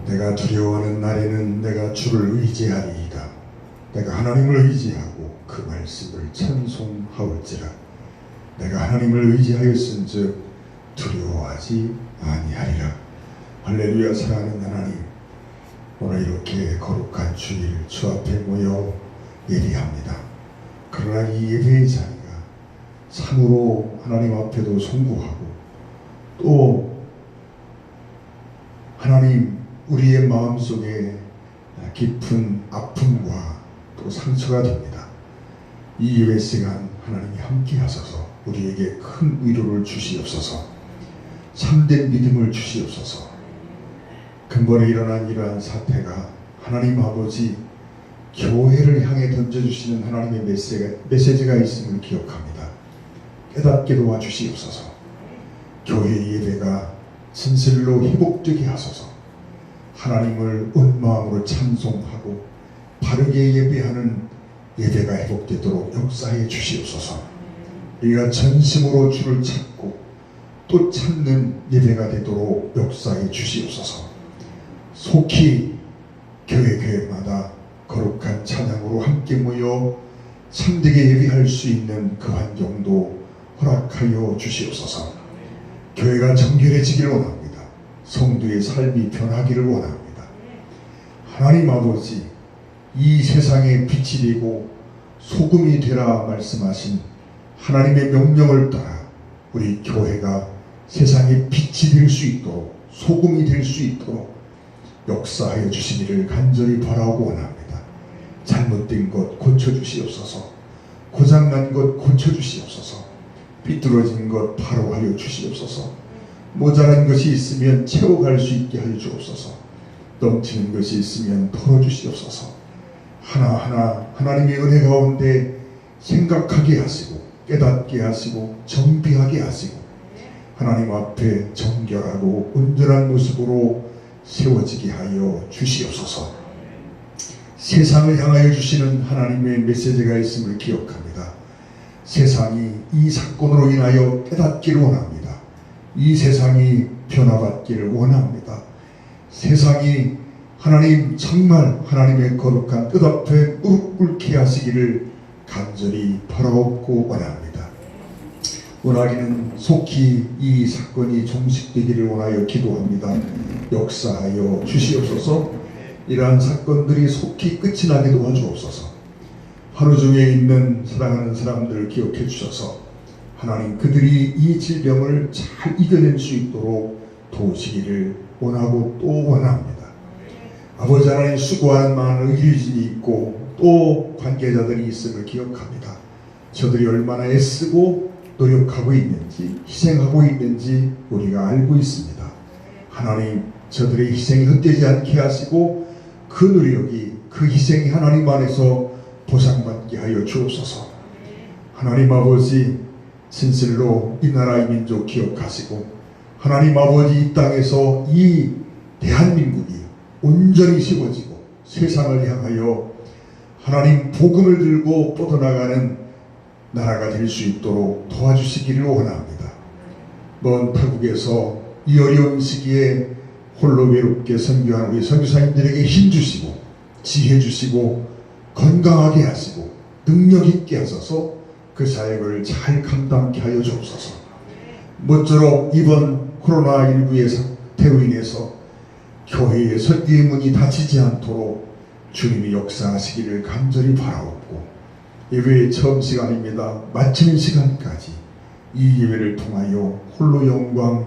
내가 두려워하는 날에는 내가 주를 의지하리이다. 내가 하나님을 의지하고 그 말씀을 찬송하올지라. 내가 하나님을 의지하였은즉 두려워하지 아니하리라. 할렐루야. 사랑하는 하나님, 오늘 이렇게 거룩한 주일 주 앞에 모여 예배합니다. 그러나 이 예배의 자리가 참으로 하나님 앞에도 송구하고 또 하나님 우리의 마음속에 깊은 아픔과 또 상처가 됩니다. 이 예배 시간 하나님이 함께 하소서. 우리에게 큰 위로를 주시옵소서. 참된 믿음을 주시옵소서. 근본에 일어난 이러한 사태가 하나님 아버지 교회를 향해 던져주시는 하나님의 메시지가 있음을 기억합니다. 깨닫게 도와주시옵소서. 교회 예배가 진실로 회복되게 하소서. 하나님을 온 마음으로 찬송하고 바르게 예배하는 예배가 회복되도록 역사해 주시옵소서. 우리가 전심으로 주를 찾고 또 찾는 예배가 되도록 역사해 주시옵소서. 속히 교회마다 거룩한 찬양으로 함께 모여 참되게 예배할 수 있는 그 환경도 허락하여 주시옵소서. 교회가 정결해지기를 원합니다. 성도의 삶이 변하기를 원합니다. 하나님 아버지, 이 세상에 빛이 되고 소금이 되라 말씀하신 하나님의 명령을 따라 우리 교회가 세상에 빛이 될 수 있도록, 소금이 될 수 있도록 역사하여 주시기를 간절히 바라고 원합니다. 잘못된 것 고쳐주시옵소서. 고장난 것 고쳐주시옵소서. 삐뚤어진 것 바로 하여 주시옵소서. 모자란 것이 있으면 채워갈 수 있게 하여 주옵소서. 넘치는 것이 있으면 털어주시옵소서. 하나하나 하나님의 은혜 가운데 생각하게 하시고 깨닫게 하시고 정비하게 하시고 하나님 앞에 정결하고 온전한 모습으로 세워지게 하여 주시옵소서. 세상을 향하여 주시는 하나님의 메시지가 있음을 기억합니다. 세상이 이 사건으로 인하여 깨닫기를 원합니다. 이 세상이 변화받기를 원합니다. 세상이 하나님 정말 하나님의 거룩한 뜻 앞에 무릎 꿇게 하시기를 간절히 바라옵고 원합니다. 원하기는 속히 이 사건이 종식되기를 원하여 기도합니다. 역사하여 주시옵소서. 이러한 사건들이 속히 끝이 나게 도와주옵소서. 하루 중에 있는 사랑하는 사람들을 기억해 주셔서 하나님 그들이 이 질병을 잘 이겨낼 수 있도록 도우시기를 원하고 또 원합니다. 아버지 하나님, 수고하는 많은 의료진이 있고 또 관계자들이 있음을 기억합니다. 저들이 얼마나 애쓰고 노력하고 있는지 희생하고 있는지 우리가 알고 있습니다. 하나님, 저들의 희생이 헛되지 않게 하시고 그 노력이, 그 희생이 하나님 안에서 보상받게 하여 주옵소서. 하나님 아버지, 진실로 이 나라 이 민족 기억하시고 하나님 아버지, 이 땅에서 이 대한민국이 온전히 세워지고 세상을 향하여 하나님 복음을 들고 뻗어나가는 나라가 될 수 있도록 도와주시기를 원합니다. 먼 타국에서 이 어려운 시기에 홀로 외롭게 선교하는 우리 선교사님들에게 힘주시고 지혜 주시고 건강하게 하시고 능력 있게 하셔서 그 사역을 잘 감당케 하여 주옵소서. 모쪼록 이번 코로나19의 사태로 인해서 교회의 선교의 문이 닫히지 않도록 주님이 역사하시기를 간절히 바라옵고, 예배의 처음 시간입니다. 마치는 시간까지 이 예배를 통하여 홀로 영광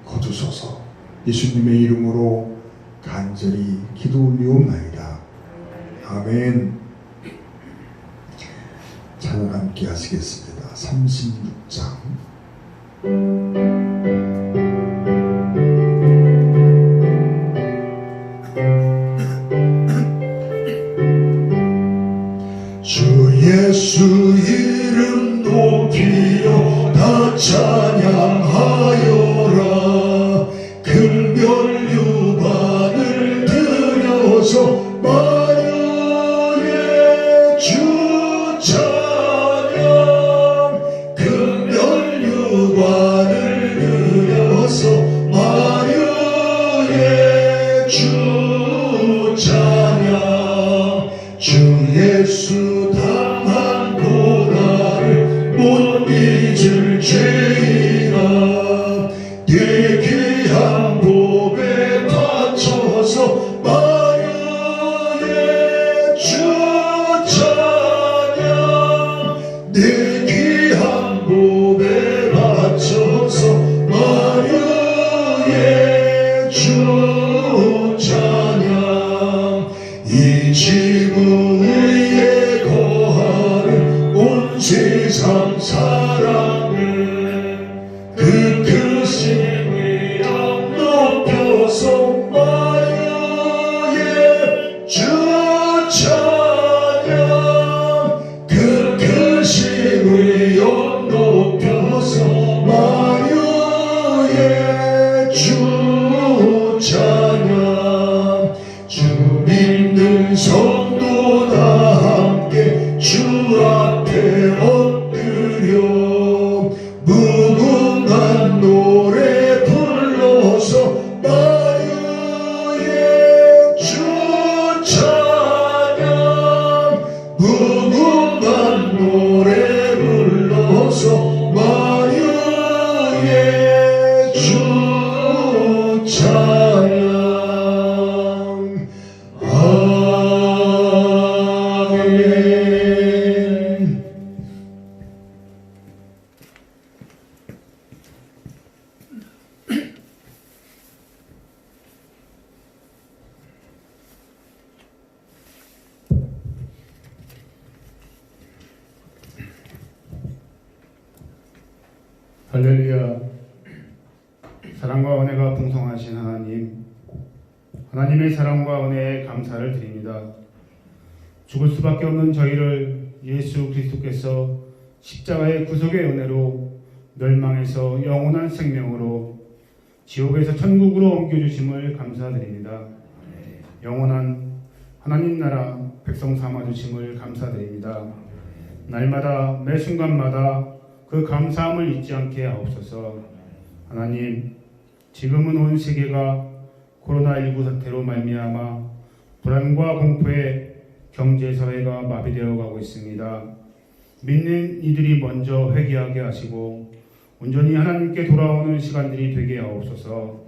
거두소서. 예수님의 이름으로 간절히 기도 올리옵나이다. 아멘. 찬양 함께 하시겠습니다. 36장. 주 예수 이름 높이여 다 찬양하여라. 금별유관을 들여서 만유의 주 찬양. 금별유관을 네 귀한 몸에 바쳐서 마리아의 주 찬양 네 귀한 몸에 바쳐서 마리아의 주 찬양 이 지구 위에 거하는 온 세상 사랑을 그 크신 위엄 높여서 마리아의 주 찬양 그 크신 위엄 높여서 마리아의 주 찬양 주 믿는 성도 다 함께 주 앞에 엎드려 무궁한 노래 불러서 마리아의 주 찬양 무궁한 노래 불러서 마리아의 주 찬양 아멘. 할렐루야. 사랑과 은혜가 풍성하신 하나님, 하나님의 사랑과 은혜에 감사를 드립니다. 죽을 수밖에 없는 저희를 예수 그리스도께서 십자가의 구속의 은혜로 멸망에서 영원한 생명으로 지옥에서 천국으로 옮겨주심을 감사드립니다. 영원한 하나님 나라 백성 삼아주심을 감사드립니다. 날마다 매 순간마다 그 감사함을 잊지 않게 하옵소서. 하나님, 지금은 온 세계가 코로나19 사태로 말미암아 불안과 공포에 경제 사회가 마비되어 가고 있습니다. 믿는 이들이 먼저 회개하게 하시고 온전히 하나님께 돌아오는 시간들이 되게 하옵소서.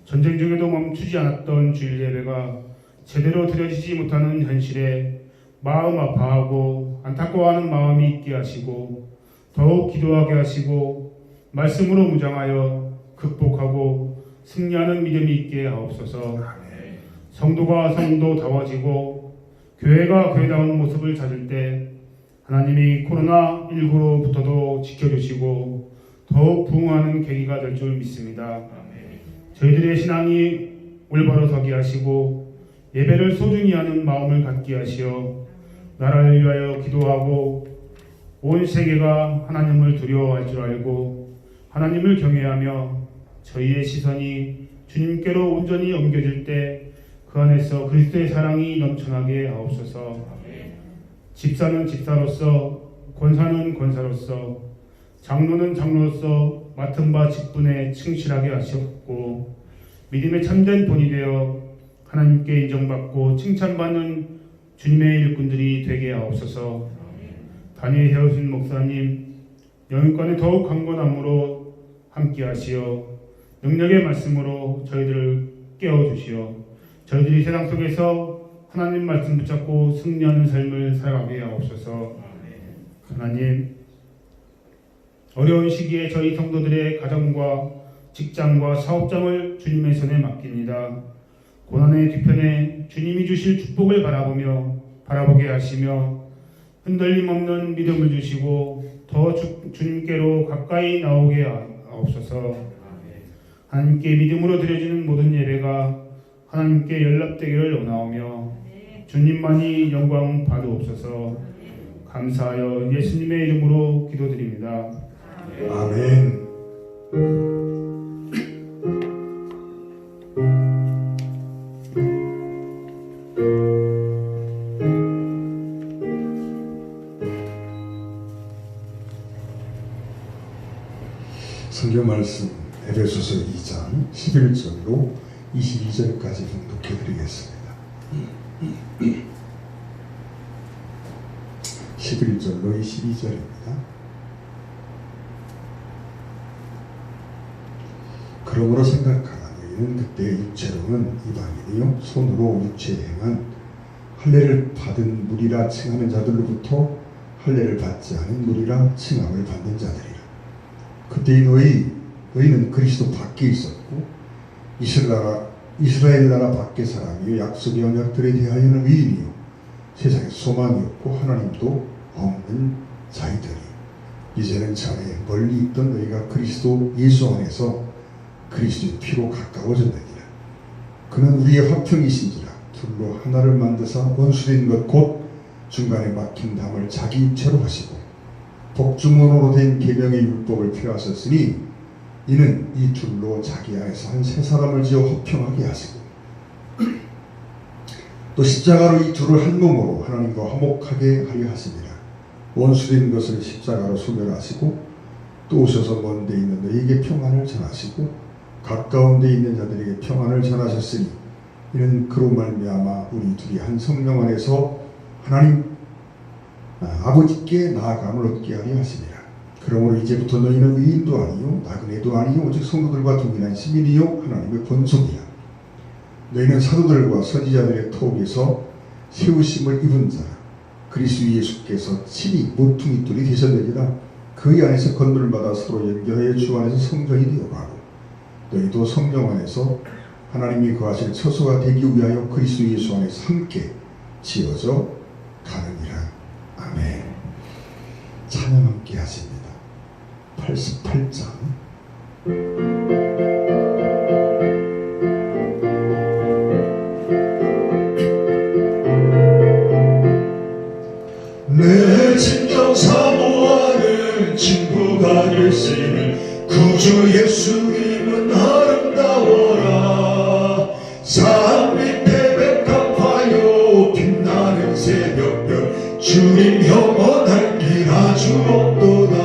전쟁 중에도 멈추지 않았던 주일 예배가 제대로 드려지지 못하는 현실에 마음 아파하고 안타까워하는 마음이 있게 하시고 더욱 기도하게 하시고 말씀으로 무장하여 극복하고 승리하는 믿음이 있게 하옵소서. 성도가 성도다워지고 교회가 교회다운 모습을 찾을 때 하나님이 코로나19로부터도 지켜주시고 더욱 부흥하는 계기가 될 줄 믿습니다. 저희들의 신앙이 올바로 서게 하시고 예배를 소중히 하는 마음을 갖게 하시어 나라를 위하여 기도하고 온 세계가 하나님을 두려워할 줄 알고 하나님을 경외하며 저희의 시선이 주님께로 온전히 옮겨질 때 그 안에서 그리스도의 사랑이 넘쳐나게 하옵소서. 집사는 집사로서, 권사는 권사로서, 장로는 장로로서 맡은 바 직분에 충실하게 하셨고 믿음의 참된 본이 되어 하나님께 인정받고 칭찬받는 주님의 일꾼들이 되게 하옵소서. 다니엘 헤어진 목사님 영육간에 더욱 강건함으로 함께 하시어 능력의 말씀으로 저희들을 깨워주시어 저희들이 세상 속에서 하나님 말씀 붙잡고 승리하는 삶을 살아가게 하옵소서. 하나님, 어려운 시기에 저희 성도들의 가정과 직장과 사업장을 주님의 손에 맡깁니다. 고난의 뒤편에 주님이 주실 축복을 바라보게 하시며 흔들림 없는 믿음을 주시고 더 주님께로 가까이 나오게 하옵소서. 하나님께 믿음으로 드려지는 모든 예배가 하나님께 연락되기를 원하오며 주님만이 영광 받으옵소서. 감사하여 예수님의 이름으로 기도드립니다. 아멘. 성경 말씀 에베소서 2장 11절로 22절까지 봉독해 드리겠습니다. 11절로 22절입니다. 그러므로 생각하라. 너희는 그때 육체로는 이방인이요 손으로 육체에 행한 할례를 받은 무리라 칭하는 자들로부터 할례를 받지 않은 무리라 칭함을 받는 자들이라. 그때 너희는 그리스도 밖에 있었고 이스라엘 나라 밖의 사람이요 약속의 언약들에 대하여는 의인이요 세상에 소망이 없고 하나님도 없는 자이더니 이제는 전에 멀리 있던 너희가 그리스도 예수 안에서 그리스도의 피로 가까워졌느니라. 그는 우리의 화평이신지라 둘로 하나를 만드사 원수된 것 곧 중간에 막힌 담을 자기 육체로 하시고 복주문으로 된 계명의 율법을 펴하셨으니 이는 이 둘로 자기 안에서 한 세 사람을 지어 화평하게 하시고 또 십자가로 이 둘을 한 몸으로 하나님과 화목하게 하려 하시니라. 원수된 것을 십자가로 소멸하시고 또 오셔서 먼 데 있는 너희에게 평안을 전하시고 가까운 데 있는 자들에게 평안을 전하셨으니 이는 그로 말미암아 우리 둘이 한 성령 안에서 하나님 아버지께 나아감을 얻게 하려 하시니라. 그러므로 이제부터 너희는 의인도 아니요 나그네도 아니요 오직 성도들과 동일한 시민이요 하나님의 권속이라. 너희는 사도들과 선지자들의 턱에서 세우심을 입은 자라. 그리스도 예수께서 친히 모퉁이돌이 되셨느니라. 그의 안에서 건물을 받아 서로 연결하여 주 안에서 성전이 되어가고 너희도 성령 안에서 하나님이 거하실 처소가 되기 위하여 그리스도 예수 안에서 함께 지어져 가느니라. 아멘. 찬양 함께 하십니다. 88장 내 진정 사모하는 친구가 될시는 구주 예수님은 아름다워라. 산 밑에 백합화요 빛나는 새벽별 주님 영원한 길 아주 없도다.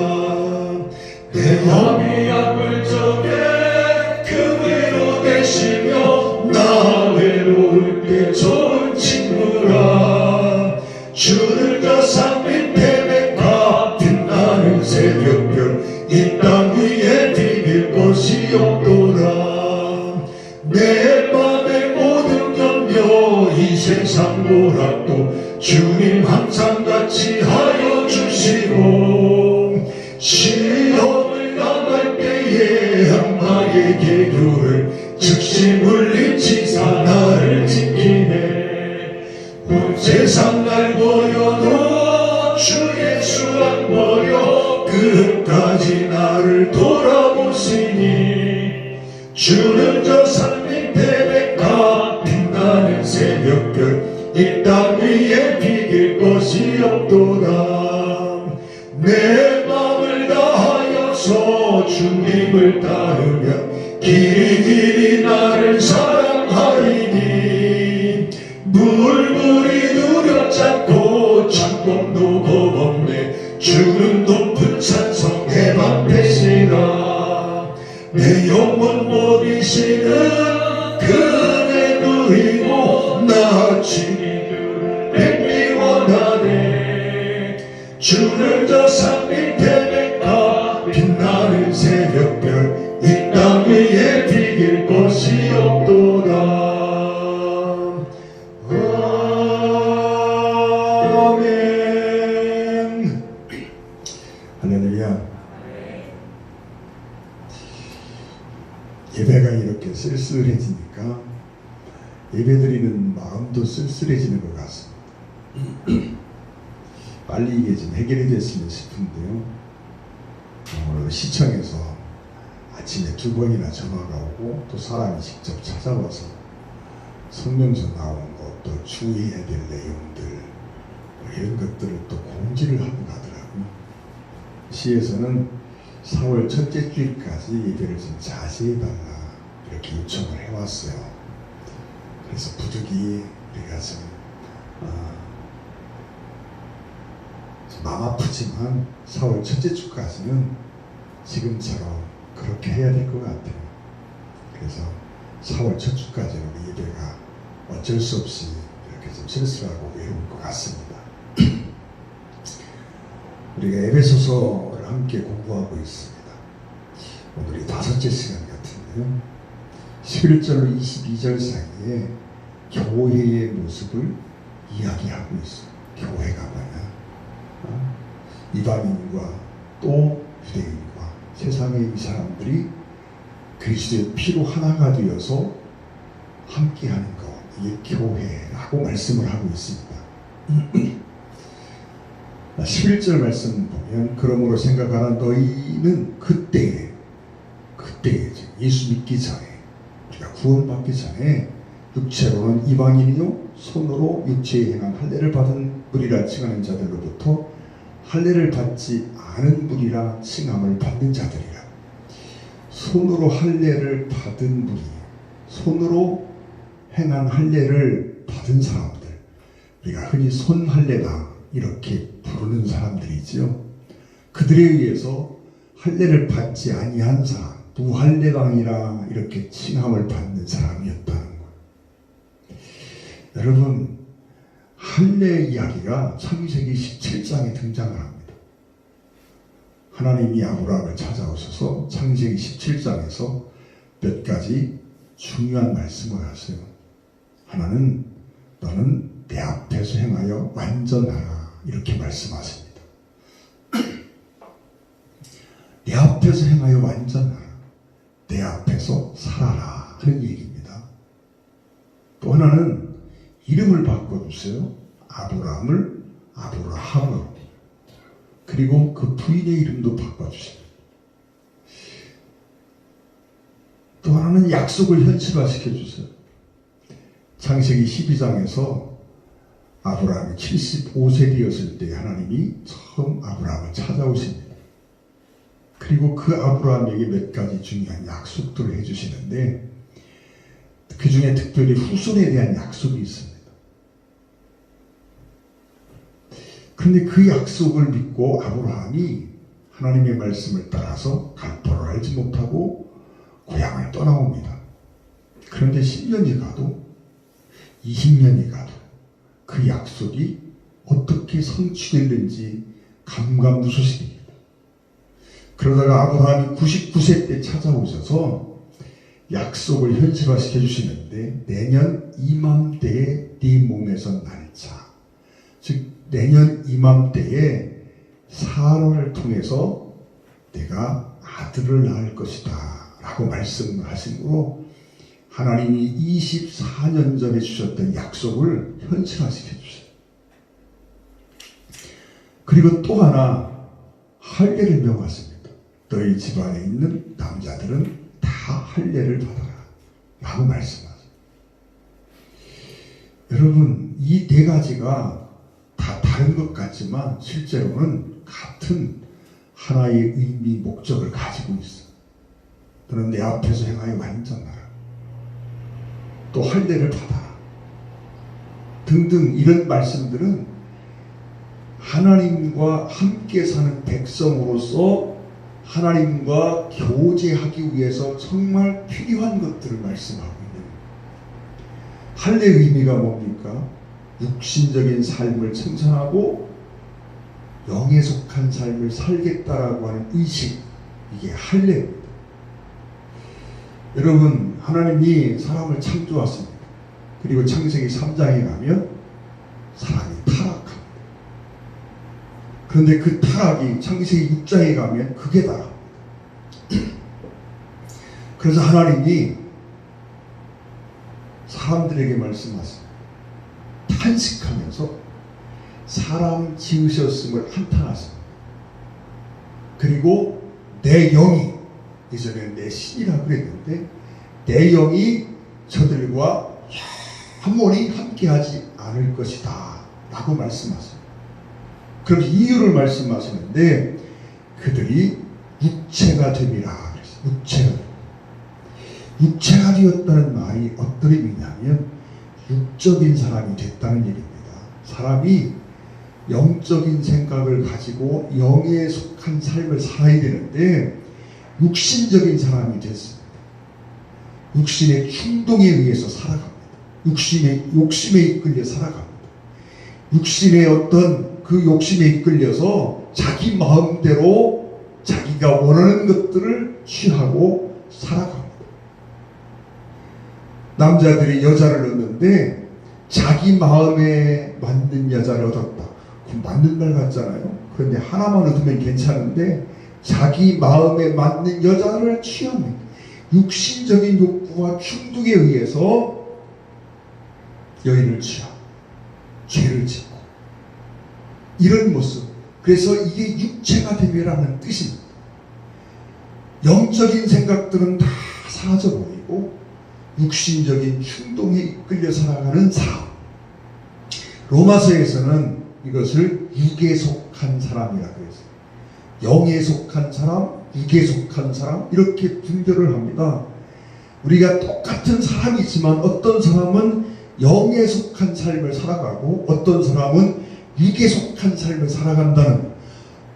내 마음이 아플 적에 그 위로 되시며 나 외로울 때 좋은 친구라. 주를 저 산 밑에 백합 빛나는 새벽별 이 땅 위에 비길 것이 없도다. 내 맘의 모든 염려 이 세상 보라도 주님 항상 같이 하여 주시고 시험을 당할 때에 악마의 계교를 즉시 물리치사 나를 지키네. 온 세상 날 버려도 주 예수 안 버려 끝까지 나를 돌아보시니 주는 저 산 밑에 백합 빛나는 새벽별 이 땅 위에 비길 것이 없도다. 내 맘을 다하여서 주님을 따르면 길이 나를 사랑하리니 물물이 누렸잡고 창공도 겁없네. 주는 높은 산성 해방 되시라. 내 영혼 못 이시는 그 은혜 누리고 나 주님을 뵙기 원하네. 주는 저 산 밑에 백합 빛나는 새벽별 이 땅 위에 비길 것이 없도다. 아멘. 할렐루야. 예배가 이렇게 쓸쓸해지니까 예배드리는 마음도 쓸쓸해지는 것 같습니다. 빨리 이게 좀 해결이 됐으면 싶은데요. 오늘 시청에서 아침에 2번이나 전화가 오고 또 사람이 직접 찾아와서 성명서 나온 것, 또 주의해야 될 내용들 이런 것들을 또 공지를 하고 가더라고요. 시에서는 4월 첫째 주일까지 예배를 좀 자제해달라 이렇게 요청을 해왔어요. 그래서 부득이 우리가 좀 마음 아프지만 4월 첫째 주까지는 지금처럼 그렇게 해야 될 것 같아요. 그래서 4월 첫 주까지는 예배가 어쩔 수 없이 이렇게 좀 쓸쓸하고 외로울 것 같습니다. 우리가 에베소서를 함께 공부하고 있습니다. 오늘이 5째 시간 같은데 있는데요. 11절로 22절 사이에 교회의 모습을 이야기하고 있어요. 교회가 뭐냐? 이방인과 또 유대인과 세상의 이 사람들이 그리스도의 피로 하나가 되어서 함께하는 것, 이게 교회라고 말씀을 하고 있습니다. 11절 말씀 보면 그러므로 생각하라 너희는 그때에 예수 믿기 전에 우리가 구원받기 전에 육체로는 이방인이요 손으로 육체에 행한 할례를 받은 무리라 칭하는 자들로부터 할례를 받지 않은 무리라 칭함을 받는 자들이라. 손으로 할례를 받은 무리, 손으로 행한 할례를 받은 사람들, 우리가 흔히 손할례다 이렇게 부르는 사람들이지요. 그들에 의해서 할례를 받지 아니한 사람, 무할례당이라 이렇게 칭함을 받는 사람이었다는 것. 여러분, 할례 이야기가 창세기 17장에 등장을 합니다. 하나님이 아브라함을 찾아오셔서 창세기 17장에서 몇 가지 중요한 말씀을 하세요. 하나는 너는 내 앞에서 행하여 완전하라 이렇게 말씀하십니다. 내 앞에서 행하여 완전하라, 내 앞에서 살아라 하는 얘기입니다. 또 하나는 이름을 바꿔주세요. 아브라함을 아브라함으로, 그리고 그 부인의 이름도 바꿔주세요. 또 하나는 약속을 현실화시켜 주세요. 창세기 12장에서 아브라함이 75세 되었을 때 하나님이 처음 아브라함을 찾아오십니다. 그리고 그 아브라함에게 몇 가지 중요한 약속들을 해주시는데 그 중에 특별히 후손에 대한 약속이 있습니다. 그런데 그 약속을 믿고 아브라함이 하나님의 말씀을 따라서 갈포를 알지 못하고 고향을 떠나옵니다. 그런데 10년이 가도 20년이 가도 그 약속이 어떻게 성취됐는지 감감무소식입니다. 그러다가 아브라함이 99세 때 찾아오셔서 약속을 현실화시켜 주시는데 내년 이맘때에 네 몸에서 날짜, 즉 내년 이맘때에 사라를 통해서 내가 아들을 낳을 것이다 라고 말씀을 하심으로 하나님이 24년 전에 주셨던 약속을 현실화시켜 주세요. 그리고 또 하나 할례를 명하십니다. 너희 집안에 있는 남자들은 다 할례를 받아라 라고 말씀하세요. 여러분, 이 네 가지가 다 다른 것 같지만 실제로는 같은 하나의 의미, 목적을 가지고 있어요. 너는 내 앞에서 행하여 완전하라, 또 할례를 받아라 등등 이런 말씀들은 하나님과 함께 사는 백성으로서 하나님과 교제하기 위해서 정말 필요한 것들을 말씀하고 있는 거예요. 할례의 의미가 뭡니까? 육신적인 삶을 청산하고 영에 속한 삶을 살겠다라고 하는 의식, 이게 할례입니다. 여러분, 하나님이 사람을 창조하십니다. 그리고 창세기 3장에 가면 사람이 타락합니다. 그런데 그 타락이 창세기 6장에 가면 극에 달합니다. 그래서 하나님이 사람들에게 말씀하십니다. 탄식하면서 사람 지으셨음을 한탄하십니다. 그리고 내 영이, 예전에는 내 신이라고 그랬는데 내 영이 저들과 영원히 함께하지 않을 것이다 라고 말씀하십니다. 그럼 이유를 말씀하시는데 그들이 육체가 됨이라 그랬어요. 육체가 되었다는 말이 어떤 의미냐면 육적인 사람이 됐다는 얘기입니다. 사람이 영적인 생각을 가지고 영에 속한 삶을 살아야 되는데 육신적인 사람이 됐습니다. 육신의 충동에 의해서 살아갑니다. 육신의 욕심에 이끌려 살아갑니다. 육신의 어떤 그 욕심에 이끌려서 자기 마음대로 자기가 원하는 것들을 취하고 살아갑니다. 남자들이 여자를 얻는데 자기 마음에 맞는 여자를 얻었다. 그럼 맞는 말 같잖아요. 그런데 하나만 얻으면 괜찮은데 자기 마음에 맞는 여자를 취합니다. 육신적인 욕구와 충동에 의해서 여인을 취하고 죄를 짓고 이런 모습. 그래서 이게 육체가 되면이라는 뜻입니다. 영적인 생각들은 다 사라져버리고 육신적인 충동에 이끌려 살아가는 사람. 로마서에서는 이것을 육에 속한 사람이라고 했어요. 영에 속한 사람, 육에 속한 사람 이렇게 분별을 합니다. 우리가 똑같은 사람이지만 어떤 사람은 영에 속한 삶을 살아가고 어떤 사람은 육에 속한 삶을 살아간다는 것.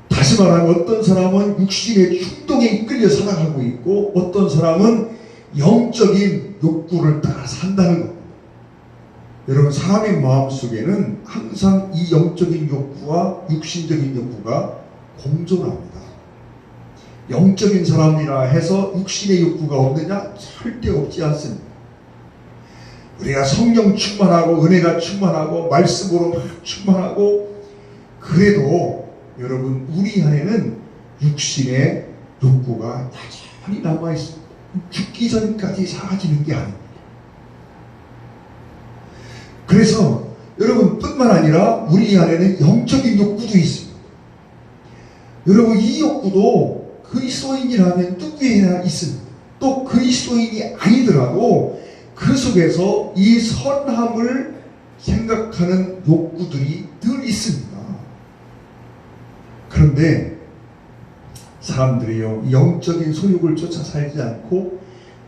다시 말하면 어떤 사람은 육신의 충동에 이끌려 살아가고 있고 어떤 사람은 영적인 욕구를 따라 산다는 겁니다. 여러분, 사람의 마음속에는 항상 이 영적인 욕구와 육신적인 욕구가 공존합니다. 영적인 사람이라 해서 육신의 욕구가 없느냐? 절대 없지 않습니다. 우리가 성령 충만하고 은혜가 충만하고 말씀으로 막 충만하고 그래도 여러분 우리 안에는 육신의 욕구가 여전히 남아있습니다. 죽기 전까지 사라지는 게 아닙니다. 그래서 여러분 뿐만 아니라 우리 안에는 영적인 욕구도 있습니다. 여러분 이 욕구도 그리스도인이라면 누구에나 있습니다. 또 그리스도인이 아니더라도 그 속에서 이 선함을 생각하는 욕구들이 늘 있습니다. 그런데 사람들이요 영적인 소욕을 쫓아 살지 않고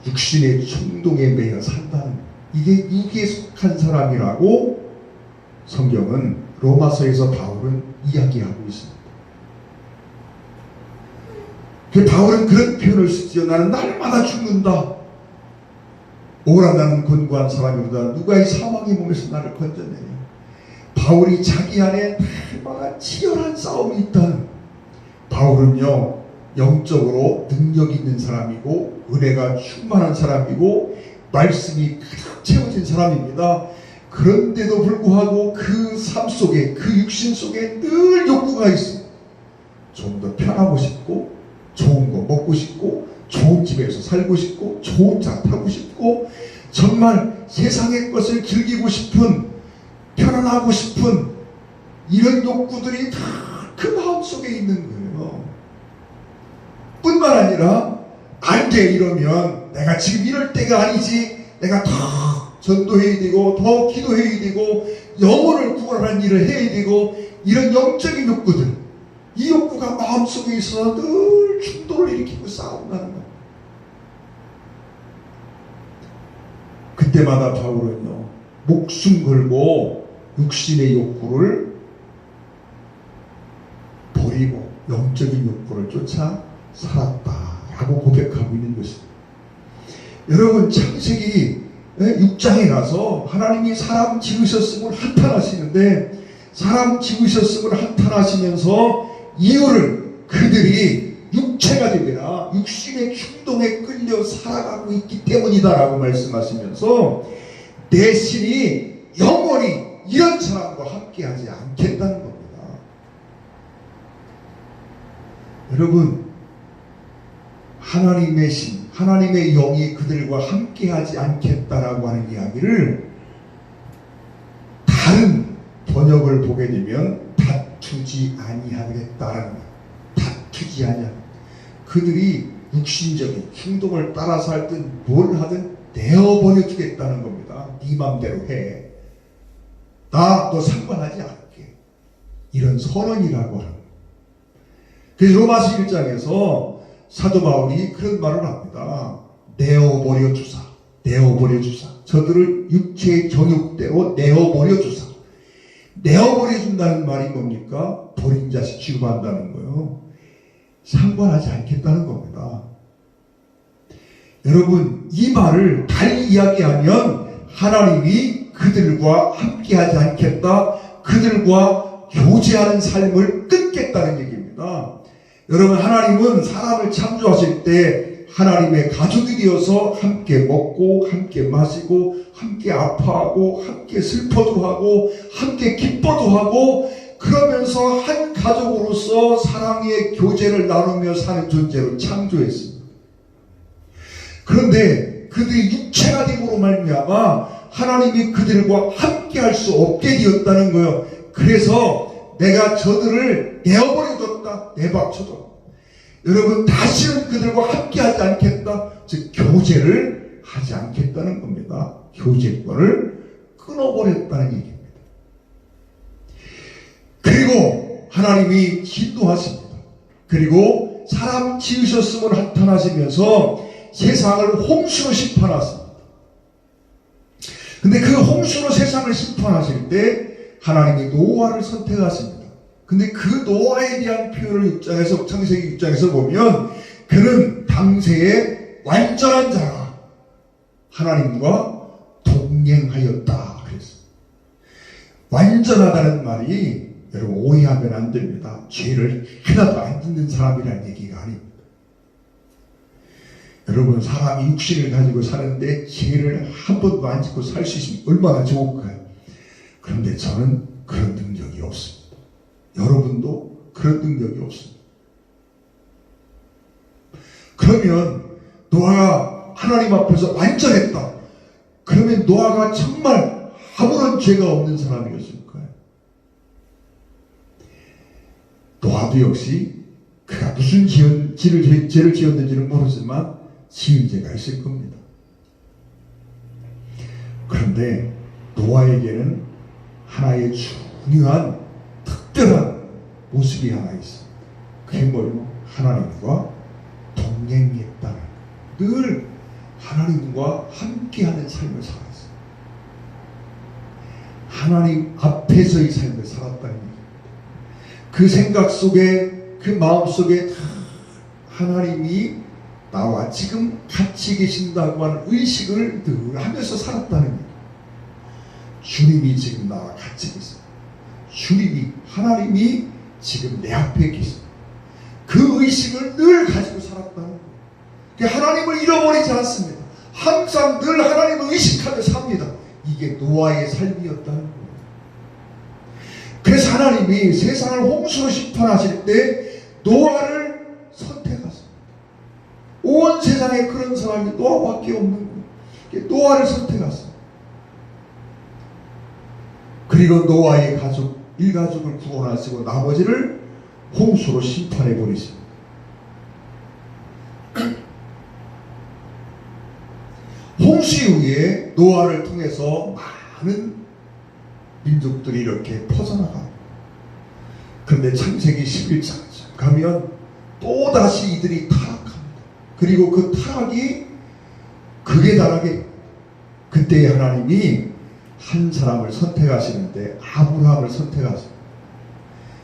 육신의 충동에 매여 산다는 것. 이게 육에 속한 사람이라고 성경은 로마서에서 바울은 이야기하고 있습니다. 바울은 그런 표현을 쓰지요. 나는 날마다 죽는다. 오라 나는 곤고한 사람이로다. 누가 이 사망의 몸에서 나를 건져내냐. 바울이 자기 안에 날마다 치열한 싸움이 있다는. 바울은요 영적으로 능력 있는 사람이고 은혜가 충만한 사람이고 말씀이 가득 채워진 사람입니다. 그런데도 불구하고 그 삶 속에 그 육신 속에 늘 욕구가 있습니다. 좀 더 편하고 싶고 좋은 거 먹고 싶고 좋은 집에서 살고 싶고 좋은 차 타고 싶고 정말 세상의 것을 즐기고 싶은 편안하고 싶은 이런 욕구들이 다 그 마음속에 있는 거예요. 뿐만 아니라 안 돼 이러면 내가 지금 이럴 때가 아니지. 내가 더 전도해야 되고 더 기도해야 되고 영혼을 구원하는 일을 해야 되고 이런 영적인 욕구들, 이 욕구가 마음속에 있어서 늘 충돌을 일으키고 싸운다는 거예요. 그때마다 바울은요 목숨 걸고 육신의 욕구를 버리고 영적인 욕구를 쫓아 살았다라고 고백하고 있는 것입니다. 여러분 창세기 6장에 가서 하나님이 사람 지으셨음을 한탄하시는데 사람 지으셨음을 한탄하시면서 이유를 그들이 육체가 되거나 육신의 충동에 끌려 살아가고 있기 때문이다라고 말씀하시면서 내 신이 영원히 이런 사람과 함께하지 않겠다는 겁니다. 여러분 하나님의 신, 하나님의 영이 그들과 함께하지 않겠다라고 하는 이야기를 다른 번역을 보게 되면 다투지 아니하겠다라는 거예요. 다투지 아니하. 그들이 육신적인 충동을 따라서 하든 뭘 하든 내어버려 주겠다는 겁니다. 네 맘대로 해. 나 너 상관하지 않게. 이런 선언이라고 하는 거예요. 그래서 로마서 1장에서 사도 바울이 그런 말을 합니다. 내어버려 주사. 내어버려 주사. 저들을 육체의 정욕대로 내어버려 주사. 내어버려 준다는 말이 뭡니까? 버린 자식 취급한다는 거예요. 상관하지 않겠다는 겁니다. 여러분 이 말을 달리 이야기하면 하나님이 그들과 함께하지 않겠다. 그들과 교제하는 삶을 끊겠다는 얘기입니다. 여러분 하나님은 사람을 창조하실 때 하나님의 가족이 되어서 함께 먹고 함께 마시고 함께 아파하고 함께 슬퍼도 하고 함께 기뻐도 하고 그러면서 한 가족으로서 사랑의 교제를 나누며 사는 존재로 창조했습니다. 그런데 그들이 육체가 됨으로 말미암아 하나님이 그들과 함께 할 수 없게 되었다는 거예요. 그래서 내가 저들을 내어버려뒀다, 내박쳐뒀다. 여러분, 다시는 그들과 함께 하지 않겠다, 즉 교제를 하지 않겠다는 겁니다. 교제권을 끊어버렸다는 얘기입니다. 그리고 하나님이 진노하십니다. 그리고 사람 지으셨음을 한탄하시면서 세상을 홍수로 심판하십니다. 근데 그 홍수로 세상을 심판하실 때 하나님이 노아를 선택하십니다. 근데 그 노아에 대한 표현을 창세기 6장에서 보면 그는 당세의 완전한 자라 하나님과 동행하였다 그랬어요. 완전하다는 말이 여러분 오해하면 안 됩니다. 죄를 하나도 안 짓는 사람이라는 얘기가 아닙니다. 여러분, 사람이 육신을 가지고 사는데 죄를 한 번도 안 짓고 살 수 있으면 얼마나 좋을까요? 그런데 저는 그런 능력이 없습니다. 여러분도 그런 능력이 없습니다. 그러면 노아가 하나님 앞에서 완전했다. 그러면 노아가 정말 아무런 죄가 없는 사람이었을까요? 노아도 역시 그가 무슨 죄를 지었는지는 모르지만 지은 죄가 있을 겁니다. 그런데 노아에게는 하나의 중요한 특별한 모습이 하나 있습니다. 그게 뭐예요? 하나님과 동행했다는, 늘 하나님과 함께하는 삶을 살았어요. 하나님 앞에서의 삶을 살았다는 얘기입니다. 그 생각 속에, 그 마음 속에 하나님이 나와 지금 같이 계신다고 하는 의식을 늘 하면서 살았다는 얘기입니다. 주님이 지금 나와 같이 계십니다. 주님이, 하나님이 지금 내 앞에 계십니다. 그 의식을 늘 가지고 살았다는 거예요. 하나님을 잃어버리지 않습니다. 항상 늘 하나님을 의식하며 삽니다. 이게 노아의 삶이었다는 거예요. 그래서 하나님이 세상을 홍수로 심판하실 때 노아를 선택하십니다. 온 세상에 그런 사람이 노아밖에 없는 거예요. 노아를 선택하십니다. 그리고 노아의 가족, 일가족을 구원하시고 나머지를 홍수로 심판해 버리십니다. 홍수 이후에 노아를 통해서 많은 민족들이 이렇게 퍼져나갑니다. 그런데 창세기 11장 가면 또다시 이들이 타락합니다. 그리고 그 타락이 극에 달하게, 그때 하나님이 한 사람을 선택하시는데 아브라함을 선택하십니다.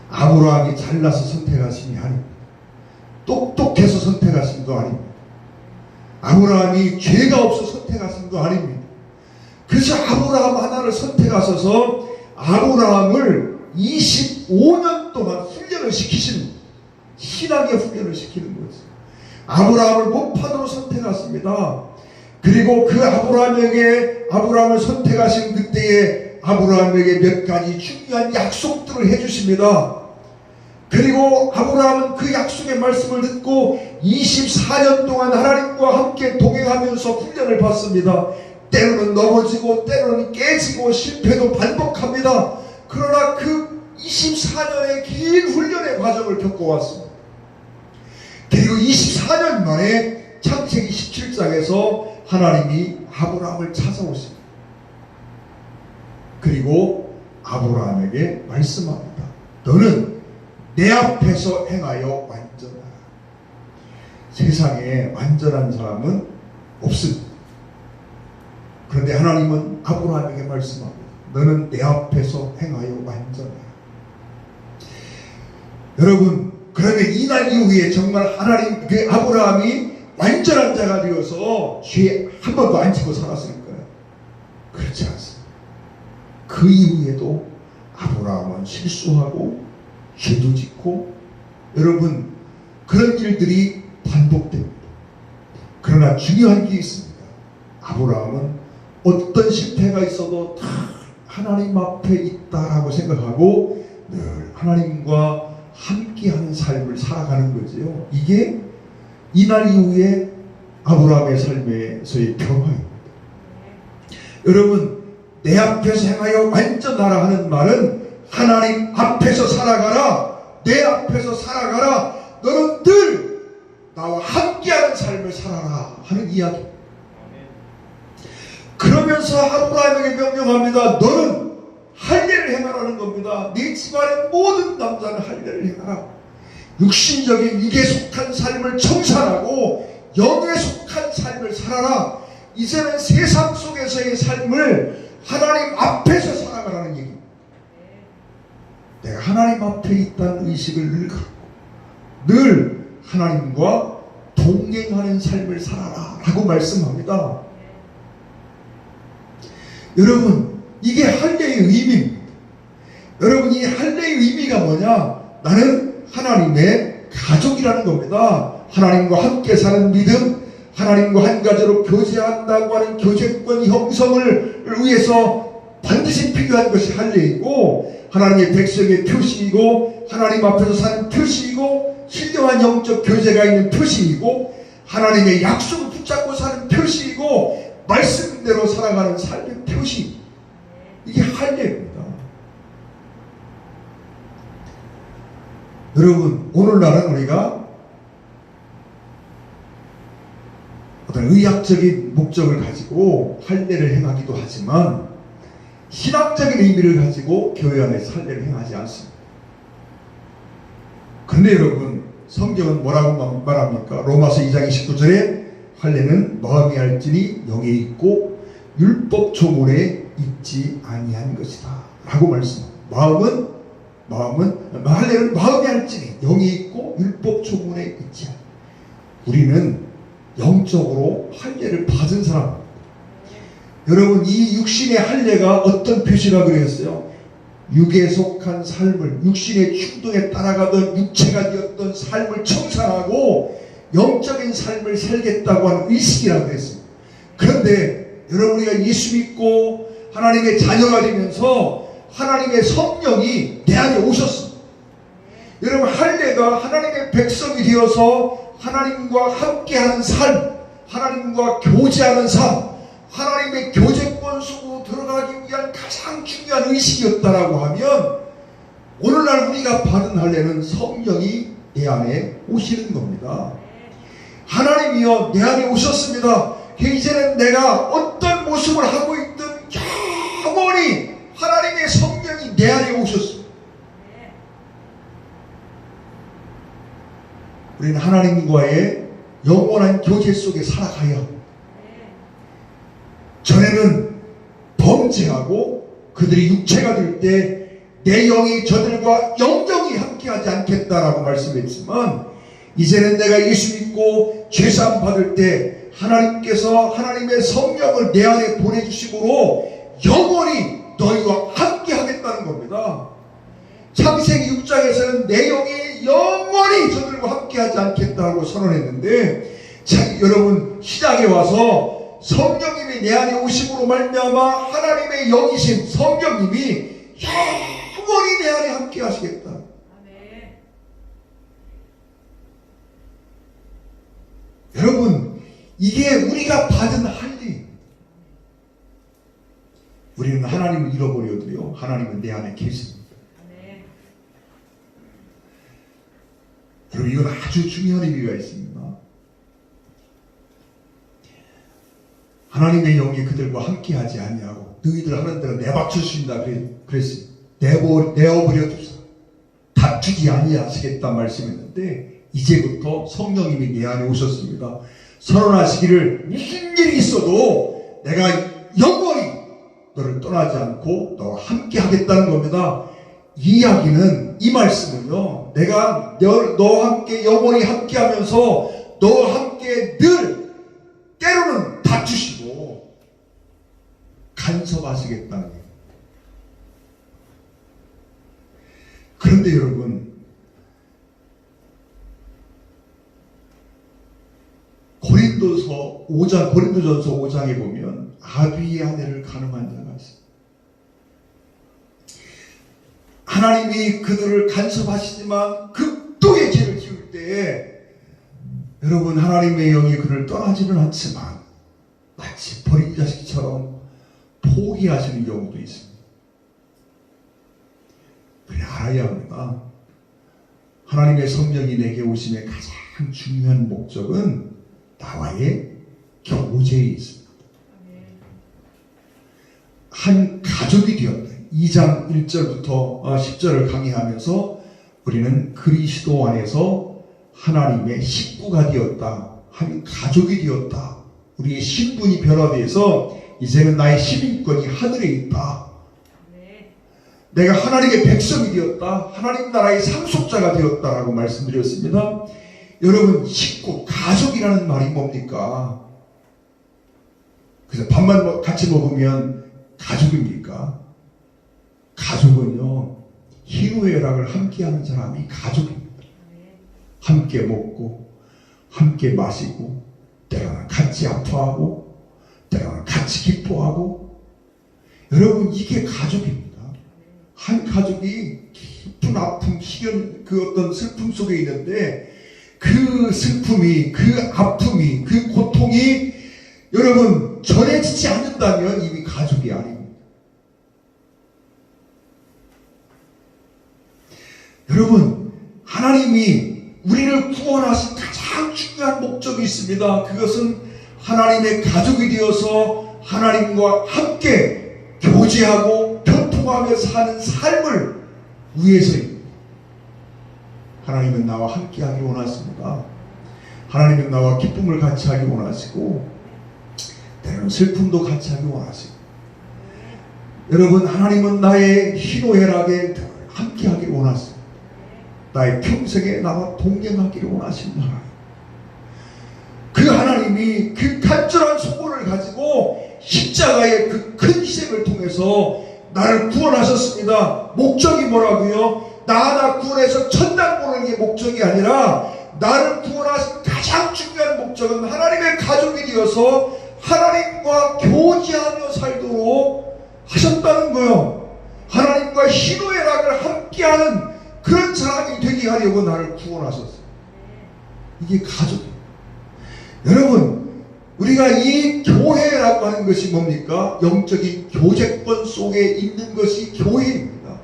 아브라함이 잘나서 선택하심이 아닙니다. 똑똑해서 선택하신 거 아닙니다. 아브라함이 죄가 없어 선택하신 거 아닙니다. 그래서 아브라함 하나를 선택하셔서 아브라함을 25년 동안 훈련을 시키시는, 신앙의 훈련을 시키는 거죠. 아브라함을 목판으로 선택하십니다. 그리고 그 아브라함을 선택하신 그때에 아브라함에게 몇 가지 중요한 약속들을 해주십니다. 그리고 아브라함은 그 약속의 말씀을 듣고 24년 동안 하나님과 함께 동행하면서 훈련을 받습니다. 때로는 넘어지고 때로는 깨지고 실패도 반복합니다. 그러나 그 24년의 긴 훈련의 과정을 겪어왔습니다. 그리고 24년 만에 창세기 17장에서 하나님이 아브라함을 찾아오십니다. 그리고 아브라함에게 말씀합니다. 너는 내 앞에서 행하여 완전하라. 세상에 완전한 사람은 없습니다. 그런데 하나님은 아브라함에게 말씀합니다. 너는 내 앞에서 행하여 완전하라. 여러분, 그러면 이날 이후에 정말 하나님, 그 아브라함이 완전한 자가 되어서 죄 한 번도 안 지고 살았을까요? 그렇지 않습니다. 그 이후에도 아브라함은 실수하고 죄도 짓고, 여러분, 그런 일들이 반복됩니다. 그러나 중요한 게 있습니다. 아브라함은 어떤 실패가 있어도 다 하나님 앞에 있다라고 생각하고 늘 하나님과 함께하는 삶을 살아가는 거지요. 이게 이날 이후에 아브라함의 삶에서의 평화입니다. 여러분, 내 앞에서 행하여 완전하라 하는 말은 하나님 앞에서 살아가라, 내 앞에서 살아가라, 너는 늘 나와 함께하는 삶을 살아라 하는 이야기. 그러면서 아브라함에게 명령합니다. 너는 할례를 행하라는 겁니다. 네 집안의 모든 남자는 할례를 행하라. 육신적인 육에 속한 삶을 청산하고 영에 속한 삶을 살아라. 이제는 세상 속에서의 삶을 하나님 앞에서 살아가라는 얘기입니다. 내가 하나님 앞에 있다는 의식을 늘 갖고 늘 하나님과 동행하는 삶을 살아라 라고 말씀합니다. 여러분, 이게 할례의 의미입니다. 여러분, 이 할례의 의미가 뭐냐? 나는 하나님의 가족이라는 겁니다. 하나님과 함께 사는 믿음, 하나님과 한 가지로 교제한다고 하는 교제권 형성을 위해서 반드시 필요한 것이 할례이고, 하나님의 백성의 표시이고, 하나님 앞에서 사는 표시이고, 신령한 영적 교제가 있는 표시이고, 하나님의 약속을 붙잡고 사는 표시이고, 말씀대로 살아가는 삶의 표시. 이게 할례입니다. 여러분, 오늘날은 우리가 어떤 의학적인 목적을 가지고 할례를 행하기도 하지만 신학적인 의미를 가지고 교회 안에서 할례를 행하지 않습니다. 그런데 여러분, 성경은 뭐라고 말합니까? 로마서 2장 29절에 할례는 마음이 알지니 영에 있고 율법 조문에 있지 아니한 것이다 라고 말씀합니다. 할례는 마음이 알지니 영에 있고 율법 조문에 있지 않아. 우리는 영적으로 할례를 받은 사람. 여러분, 이 육신의 할례가 어떤 표시라 그랬어요? 육에 속한 삶을, 육신의 충동에 따라가던 육체가 되었던 삶을 청산하고 영적인 삶을 살겠다고 하는 의식이라고 했습니다. 그런데 여러분, 우리가 예수 믿고 하나님의 자녀가 되면서 하나님의 성령이 내 안에 오셨습니다. 여러분, 할례가 하나님의 백성이 되어서 하나님과 함께하는 삶, 하나님과 교제하는 삶, 하나님의 교제권 속으로 들어가기 위한 가장 중요한 의식이었다라고 하면, 오늘날 우리가 받은 할례는 성령이 내 안에 오시는 겁니다. 하나님이여 내 안에 오셨습니다. 이제는 내가 어떤 모습을 하고 있든 영원히 하나님의 성령이 내 안에 오셨습니다. 우리는 하나님과의 영원한 교제 속에 살아가야 합니다. 전에는 범죄하고 그들이 육체가 될 때 내 영이 저들과 영영이 함께하지 않겠다라고 말씀했지만, 이제는 내가 예수 믿고 죄사함 받을 때 하나님께서 하나님의 성령을 내 안에 보내주심으로 영원히 너희와 함께 하겠다는 겁니다. 창세기 6장에서는 내 영이 영원히 저들과 함께 하지 않겠다고 선언했는데, 자, 여러분, 시작에 와서 성령님이 내 안에 오심으로 말미암아 하나님의 영이신 성령님이 영원히 내 안에 함께 하시겠다. 여러분, 이게 우리가 받은 할례. 우리는 하나님을 잃어버려도요, 하나님은 내 안에 계십니다. 여러분, 이건 아주 중요한 의미가 있습니다. 하나님의 영이 그들과 함께하지 아니하고 너희들 하는 대로 내버려 주신다 그랬습니다. 내어버려 두사 다투지 아니하시겠다 말씀했는데, 이제부터 성령님이 내 안에 오셨습니다. 선언하시기를 무슨 일이 있어도 내가 영원히 너를 떠나지 않고 너와 함께 하겠다는 겁니다. 이 이야기는, 이 말씀은요, 내가 너와 함께 영원히 함께 하면서 너와 함께 늘 때로는 다투시고 간섭하시겠다는 거예요. 그런데 여러분, 고린도서 고린도전서 5장에 보면 아비의 아내를 간음한 자가 있습니다. 하나님이 그들을 간섭하시지만 극도의 죄를 지을 때에 여러분 하나님의 영이 그를 떠나지는 않지만 마치 버린 자식처럼 포기하시는 경우도 있습니다. 그래 알아야 합니다. 하나님의 성령이 내게 오심의 가장 중요한 목적은 나와의 교제에 있습니다. 한 가족이 되었다. 2장 1절부터 10절을 강의하면서 우리는 그리스도 안에서 하나님의 식구가 되었다. 한 가족이 되었다. 우리의 신분이 변화되어서 이제는 나의 시민권이 하늘에 있다. 내가 하나님의 백성이 되었다. 하나님 나라의 상속자가 되었다라고 말씀드렸습니다. 여러분 식구, 가족이라는 말이 뭡니까? 그래서 밥만 같이 먹으면 가족입니까? 가족은요 희노애락을 함께하는 사람이 가족입니다. 함께 먹고 함께 마시고 때로는 같이 아파하고 때로는 같이 기뻐하고 여러분 이게 가족입니다. 한 가족이 깊은 아픔, 희견, 그 어떤 슬픔 속에 있는데 그 슬픔이, 그 아픔이, 그 고통이 여러분 전해지지 않는다면 이미 가족이 아닙니다. 여러분 하나님이 우리를 구원하신 가장 중요한 목적이 있습니다. 그것은 하나님의 가족이 되어서 하나님과 함께 교제하고 교통하며 사는 삶을 위해서입니다. 하나님은 나와 함께 하기 원하십니다. 하나님은 나와 기쁨을 같이 하기 원하시고 때로는 슬픔도 같이 하기 원하시고 여러분 하나님은 나의 희노애락에 함께 하기 원하십니다. 나의 평생에 나와 동행하기를 원하시는 하나님. 그 하나님이 그 간절한 소원을 가지고 십자가의 그 큰 희생을 통해서 나를 구원하셨습니다. 목적이 뭐라고요? 나 구원해서 천당 보는 게 목적이 아니라 나를 구원하신 가장 중요한 목적은 하나님의 가족이 되어서 하나님과 교제하며 살도록 하셨다는 거예요. 하나님과 희노애락을 함께하는 그런 사람이 되게 하려고 나를 구원하셨어요. 이게 가족이에요. 여러분 우리가 이 교회라고 하는 것이 뭡니까? 영적인 교제권 속에 있는 것이 교회입니다.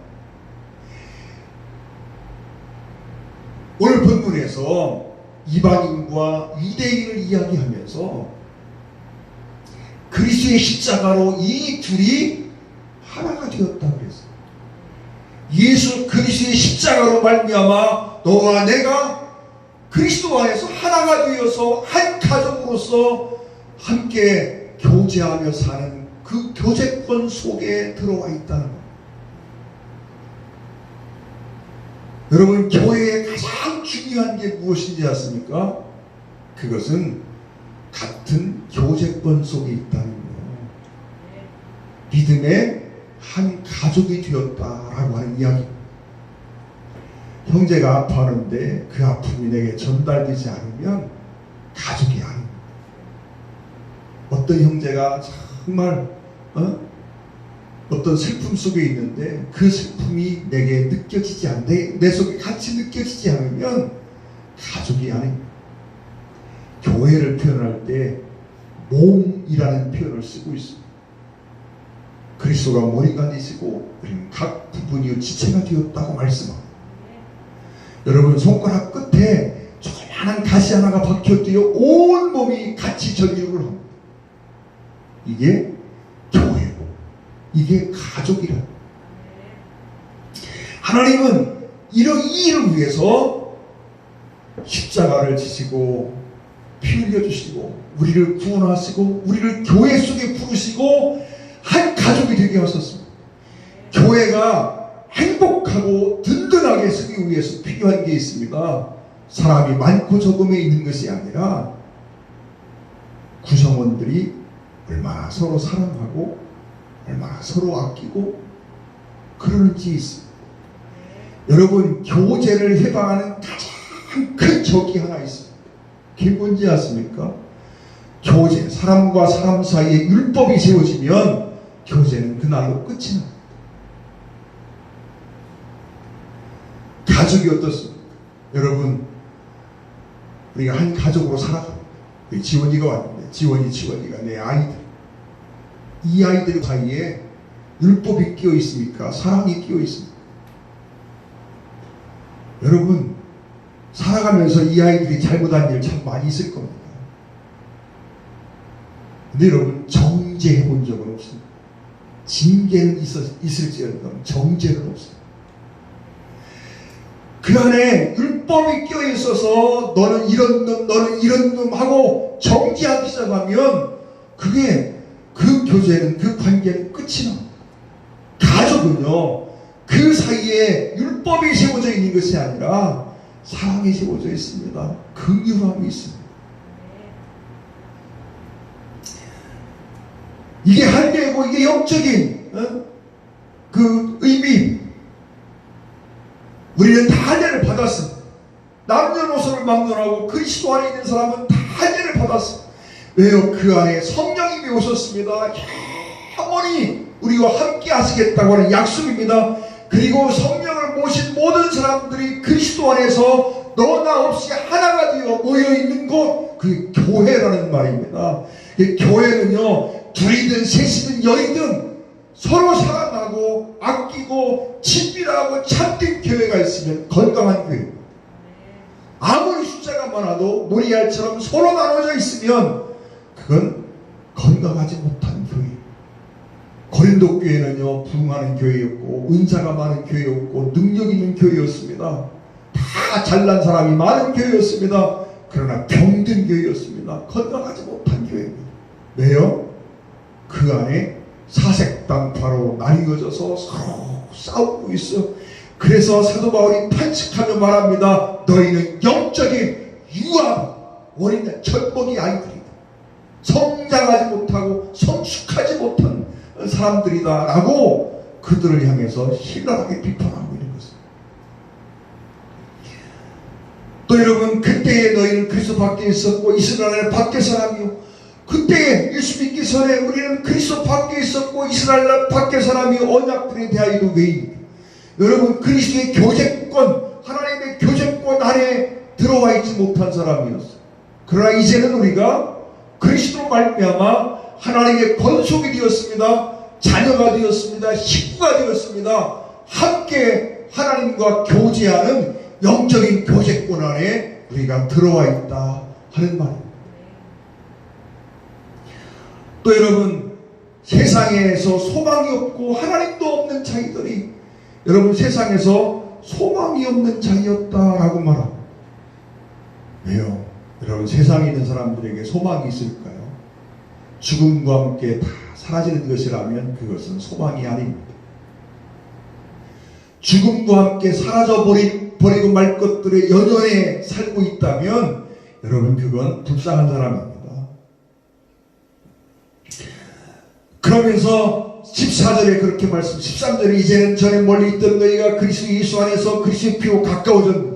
오늘 본문에서 이방인과 유대인을 이야기하면서 그리스도의 십자가로 이 둘이 하나가 되었다고 그랬어요. 예수 그리스도의 십자가로 말미암아 너와 내가 그리스도 안에서 하나가 되어서 한 가족으로서 함께 교제하며 사는 그 교제권 속에 들어와 있다는 것. 여러분 교회의 가장 중요한 게 무엇인지 아십니까? 그것은 같은 교제권 속에 있다는 거예요. 믿음의 한 가족이 되었다라고 하는 이야기. 형제가 아파하는데 그 아픔이 내게 전달되지 않으면 가족이 아닙니다. 어떤 형제가 정말 어떤 슬픔 속에 있는데 그 슬픔이 내게 느껴지지 않는데 내 속에 같이 느껴지지 않으면 가족이 아닙니다. 교회를 표현할 때 몸이라는 표현을 쓰고 있습니다. 그리스도가 머리가 되시고 우리는 각 부분이 지체가 되었다고 말씀합니다. 여러분 손가락 끝에 조그마한 가시 하나가 박혔대요. 온 몸이 같이 전율을 합니다. 이게 교회고 이게 가족이라. 하나님은 이런 이 일을 위해서 십자가를 지시고 피 흘려주시고 우리를 구원하시고 우리를 교회 속에 부르시고 한 가족이 되게 하셨습니다. 교회가 행복하고 든든하게 서기 위해서 필요한 게 있습니다. 사람이 많고 적음에 있는 것이 아니라 구성원들이 얼마나 서로 사랑하고 얼마나 서로 아끼고 그러는지 있습니다. 여러분 교제를 해방하는 가장 큰 적이 하나 있습니다. 그게 뭔지 아십니까? 교제, 사람과 사람 사이에 율법이 세워지면 교제는 그날로 끝이 납니다. 가족이 어떻습니까? 여러분, 우리가 한 가족으로 살아갑니다. 지원이가 왔는데, 지원이가 내 아이들, 이 아이들 사이에 율법이 끼어 있습니까? 사랑이 끼어 있습니까? 여러분, 살아가면서 이 아이들이 잘못한 일 참 많이 있을 겁니다. 근데 여러분, 정죄해 본 적은 없습니다. 징계는 있을지언정 정죄는 없습니다. 그 안에 율법이 끼어 있어서 너는 이런 놈, 너는 이런 놈 하고 정죄하기 시작하면 그게 그 교제는, 그 관계는 끝이 납니다. 가족은요, 그 사이에 율법이 세워져 있는 것이 아니라 사랑이 세워져 있습니다. 긍휼함이 있습니다. 이게 할례고 이게 영적인 그 의미. 우리는 다 할례를 받았습니다. 남녀노소를 막론하고 그리스도 안에 있는 사람은 다 할례를 받았습니다. 왜요? 그 안에 성령님이 오셨습니다. 영원히 우리와 함께 하시겠다고 하는 약속입니다. 그리고 성령을 모신 모든 사람들이 그리스도 안에서 너나 없이 하나가 되어 모여있는 곳, 그 교회라는 말입니다. 이 교회는요, 둘이든 셋이든 여이든 서로 사랑하고 아끼고 친밀하고 참된 교회가 있으면 건강한 교회입니다. 아무리 숫자가 많아도 모리알처럼 서로 나눠져 있으면 그건 건강하지 못한 교회. 고린도 교회는요, 부흥하는 교회였고 은사가 많은 교회였고 능력 있는 교회였습니다. 다 잘난 사람이 많은 교회였습니다. 그러나 병든 교회였습니다. 건강하지 못한 교회입니다. 왜요? 그 안에 사색당파로 나뉘어져서 서로 싸우고 있어. 그래서 사도 바울이 탄식하며 말합니다. 너희는 영적인 유아, 어린애, 젖먹이 아이들이다. 성장하지 못하고 성숙하지 못한 사람들이다 라고 그들을 향해서 신랄하게 비판하고 있는 것입니다. 또 여러분, 그때에 너희는 그리스도 밖에 있었고 이스라엘 밖에 사람이요, 그때에 예수 믿기 전에 우리는 그리스도 밖에 있었고 이스라엘 밖에 사람이 언약들에 대하여도 왜입니까? 여러분, 그리스도의 교제권, 하나님의 교제권 안에 들어와 있지 못한 사람이었어요. 그러나 이제는 우리가 그리스도로 말미암아 하나님의 권속이 되었습니다. 자녀가 되었습니다. 식구가 되었습니다. 함께 하나님과 교제하는 영적인 교제권 안에 우리가 들어와 있다 하는 말입니다. 또 여러분, 세상에서 소망이 없고 하나님도 없는 자기들이, 여러분, 세상에서 소망이 없는 자였다라고 말합니다. 왜요? 여러분, 세상에 있는 사람들에게 소망이 있을까요? 죽음과 함께 다 사라지는 것이라면 그것은 소망이 아닙니다. 죽음과 함께 사라져버리고 말 것들에 연연해 살고 있다면 여러분, 그건 불쌍한 사람입니다. 그러면서 14절에 그렇게 말씀, 13절에 이제는 전에 멀리 있던 너희가 그리스도 예수 안에서 그리스도의 피로 가까워졌느냐.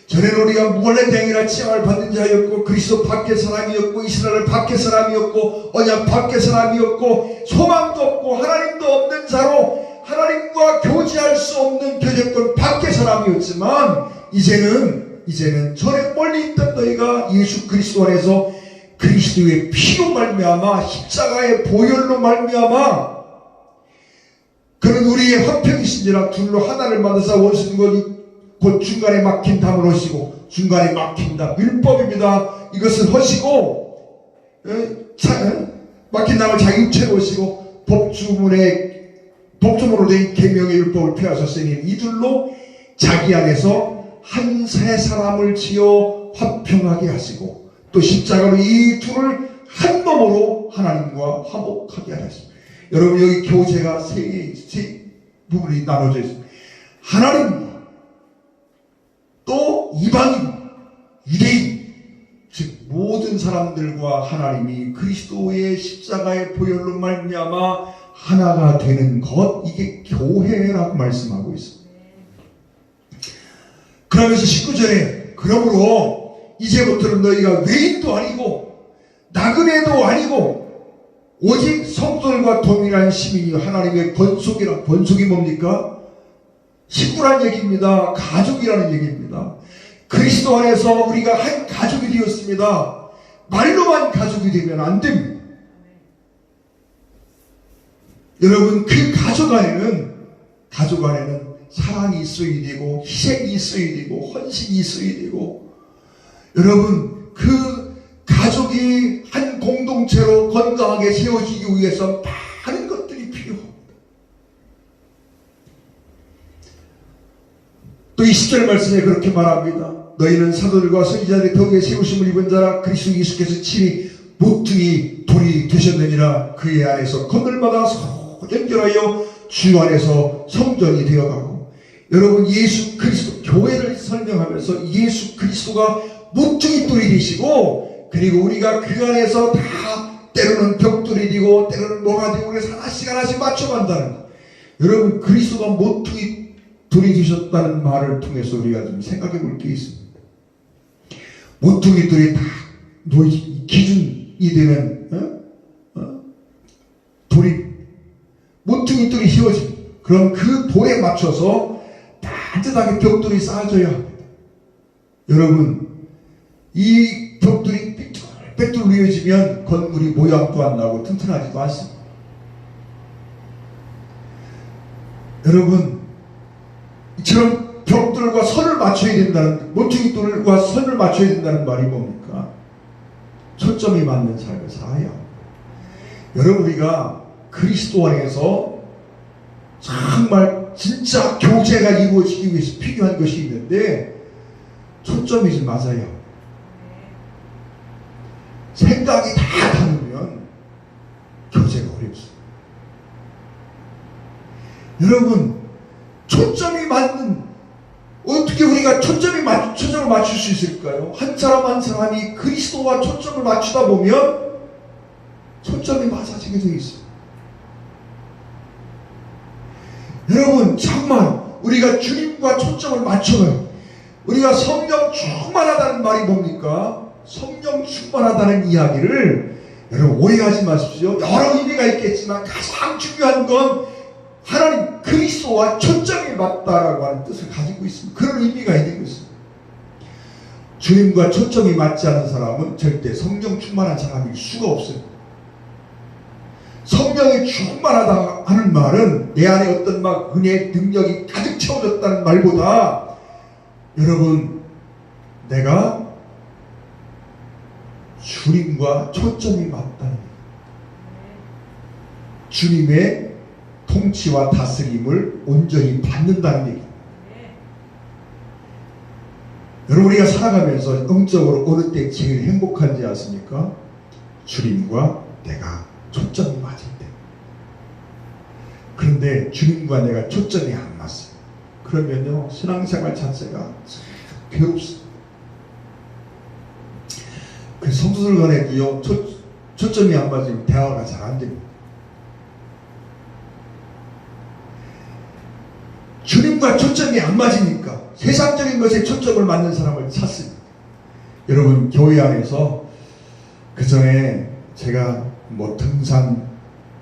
전에는 우리가 무관한 대행이라 칭함을 받는 자였고 그리스도 밖의 사람이었고 이스라엘 밖의 사람이었고 언약 밖의 사람이었고 소망도 없고 하나님도 없는 자로 하나님과 교제할 수 없는 교제권 밖의 사람이었지만 이제는 전에 멀리 있던 너희가 예수 그리스도 안에서 그리스도의 피로 말미암아 십자가의 보혈로 말미암아 그는 우리의 화평이신지라 둘로 하나를 만드사 원수된 것이 곧 중간에 막힌 담을 허시고, 중간에 막힌 담 율법입니다. 이것을 허시고 막힌 담을 자기 육체로 허시고 법주문으로 된 계명의 율법을 폐하셨으니 이둘로 자기 안에서 한 세 사람을 지어 화평하게 하시고 또 십자가로 이 둘을 한 몸으로 하나님과 화목하게 하셨습니다. 여러분, 여기 교제가 세 부분이 나눠져 있습니다. 하나님, 또 이방인, 유대인, 즉 모든 사람들과 하나님이 그리스도의 십자가의 보혈로 말미암아 하나가 되는 것, 이게 교회라고 말씀하고 있습니다. 그러면서 19절에 그러므로 이제부터는 너희가 외인도 아니고 나그네도 아니고 오직 성도들과 동일한 시민이 하나님의 권속이 뭡니까? 식구란 얘기입니다. 가족이라는 얘기입니다. 그리스도 안에서 우리가 한 가족이 되었습니다. 말로만 가족이 되면 안 됩니다. 여러분, 그 가족 안에는 사랑이 있어야 되고 희생이 있어야 되고 헌신이 있어야 되고, 여러분, 그 가족이 한 공동체로 건강하게 세워지기 위해서 많은 것들이 필요합니다. 또 이 10절 말씀에 그렇게 말합니다. 너희는 사도들과 선지자들의 덕에 세우심을 입은 자라. 그리스도 예수께서 친히 모퉁이 돌이 되셨느니라. 그의 안에서 건널마다 서로 연결하여 주 안에서 성전이 되어가고. 여러분, 예수 그리스도, 교회를 설명하면서 예수 그리스도가 모퉁이 돌이 되시고, 그리고 우리가 그 안에서 다 때로는 벽돌이 되고 때로는 뭐가 되고 그래서 하나씩 맞춰간다는 것. 여러분, 그리스도가 모퉁이 돌이 되셨다는 말을 통해서 우리가 좀 생각해 볼 게 있습니다. 모퉁이 돌이 다 기준이 되는 돌이, 모퉁이 돌이 휘어집니다. 그럼 그 돌에 맞춰서 따뜻하게 벽돌이 쌓아져야 합니다. 여러분, 이 벽돌이 빽빽 이어지면 건물이 모양도 안 나고 튼튼하지도 않습니다. 여러분, 이처럼 벽돌과 선을 맞춰야 된다는, 모퉁이 돌과 선을 맞춰야 된다는 말이 뭡니까? 초점이 맞는 삶을 살아야 합니다. 여러분, 우리가 그리스도 안에서 정말 진짜 교제가 이루어지기 위해서 필요한 것이 있는데 초점이 좀 맞아요. 생각이 다 다르면 교제가 어렵습니다. 여러분, 초점이 맞는, 어떻게 우리가 초점을 맞출 수 있을까요? 한 사람 한 사람이 그리스도와 초점을 맞추다 보면 초점이 맞아지게 되어 있습니다. 여러분, 정말 우리가 주님과 초점을 맞춰요. 우리가 성령 충만하다는 말이 뭡니까? 성령 충만하다는 이야기를 여러분 오해하지 마십시오. 여러 의미가 있겠지만 가장 중요한 건 하나님 그리스도와 초점이 맞다라고 하는 뜻을 가지고 있습니다. 그런 의미가 있는 것입니다. 주님과 초점이 맞지 않은 사람은 절대 성령 충만한 사람일 수가 없어요. 성령이 충만하다 하는 말은 내 안에 어떤 막 은혜, 능력이 가득 채워졌다는 말보다, 여러분, 내가 주님과 초점이 맞다는 거예요. 주님의 통치와 다스림을 온전히 받는다는 얘기입니다. 여러분, 우리가 살아가면서 영적으로 어느 때 제일 행복한지 아십니까? 주님과 내가 초점이 맞을 때. 그런데 주님과 내가 초점이 안 맞어요. 그러면요, 신앙생활 자체가 괴롭습니다. 그 성도들 간에도요, 초점이 안 맞으면 대화가 잘 안 됩니다. 주님과 초점이 안 맞으니까 세상적인 것에 초점을 맞는 사람을 찾습니다. 여러분, 교회 안에서 그 전에 제가 뭐 등산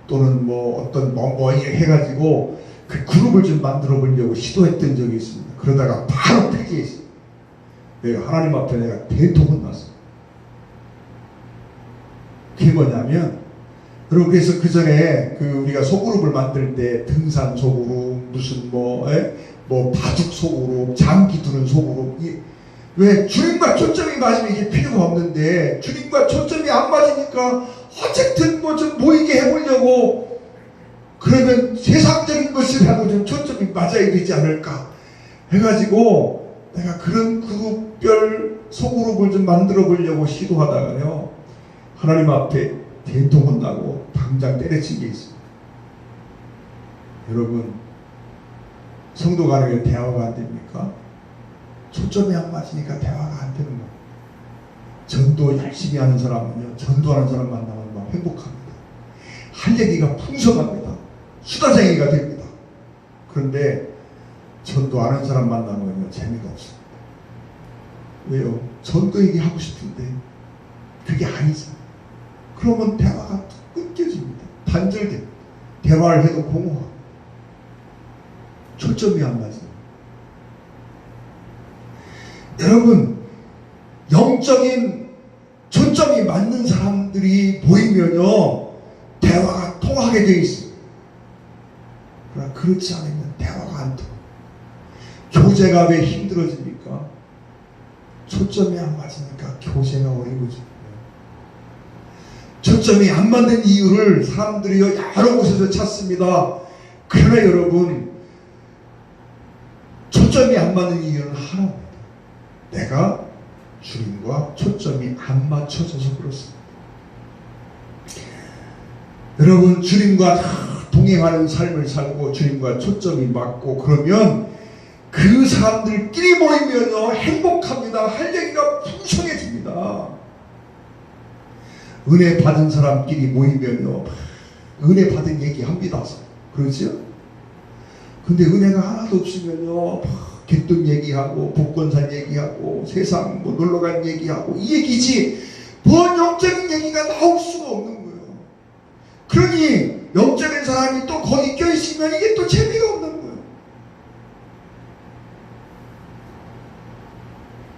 또는 뭐 어떤 뭐 해가지고 그 그룹을 좀 만들어 보려고 시도했던 적이 있습니다. 그러다가 바로 폐지했어요. 왜? 하나님 앞에 내가 대토 혼났어요. 그게 뭐냐면, 여러분, 그래서 그 전에 우리가 소그룹을 만들 때 등산 소그룹, 무슨 바둑 소그룹, 장기 두는 소그룹, 왜? 주님과 초점이 맞으면 이게 필요가 없는데 주님과 초점이 안 맞으니까 어쨌든 뭐 좀 모이게 해보려고, 그러면 세상적인 것이라도 좀 초점이 맞아야 되지 않을까 해가지고 내가 그런 그룹별 소그룹을 좀 만들어 보려고 시도하다가요, 하나님 앞에 대통 혼나고 당장 때려친 게 있습니다. 여러분, 성도 간에 대화가 안 됩니까? 초점이 안 맞으니까 대화가 안 되는 거예요. 전도 열심히 하는 사람은요, 전도하는 사람 만나면 막 행복합니다. 할 얘기가 풍성합니다. 수다쟁이가 됩니다. 그런데 전도하는 사람 만나면요, 재미가 없습니다. 왜요? 전도 얘기하고 싶은데 그게 아니죠. 그러면 대화가 끊겨집니다. 단절됩니다. 대화를 해도 공허하고 초점이 안 맞아요. 여러분, 영적인 초점이 맞는 사람들이 보이면요 대화가 통하게 돼 있어요. 그러나 그렇지 않으면 대화가 안 통해요. 교제가 왜 힘들어집니까? 초점이 안 맞으니까 교제가 어려워집니다. 초점이 안 맞는 이유를 사람들이 여러 곳에서 찾습니다. 그러나 여러분, 초점이 안 맞는 이유는 하나입니다. 내가 주님과 초점이 안 맞춰져서 그렇습니다. 여러분, 주님과 동행하는 삶을 살고 주님과 초점이 맞고 그러면 그 사람들끼리 모이면요 행복합니다. 할 얘기가 풍성해집니다. 은혜 받은 사람끼리 모이면요 은혜 받은 얘기 합니다. 그렇죠? 근데 은혜가 하나도 없으면요 개똥 얘기하고 복권산 얘기하고 세상 뭐 놀러간 얘기하고 이 얘기지 뭔 영적인 얘기가 나올 수가 없는 거예요. 그러니 영적인 사람이 또 거기 껴있으면 이게 또 재미가 없는 거예요.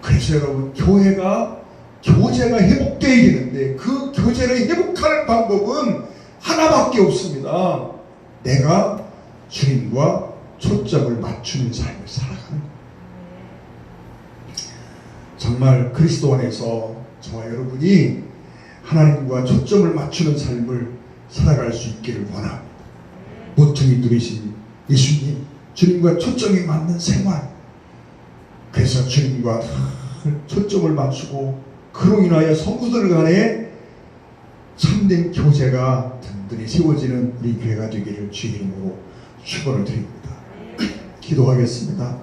그래서 여러분, 교제가 회복되어야 되는데 그 교제를 회복하는 방법은 하나밖에 없습니다. 내가 주님과 초점을 맞추는 삶을 살아가는 거예요. 정말 그리스도 안에서 저와 여러분이 하나님과 초점을 맞추는 삶을 살아갈 수 있기를 원합니다. 모퉁이 누리신 예수님, 주님과 초점이 맞는 생활, 그래서 주님과 초점을 맞추고 그로 인하여 성도들 간에 참된 교제가 든든히 세워지는 우리 교회가 되기를 주의 이름으로 축원을 드립니다. 기도하겠습니다.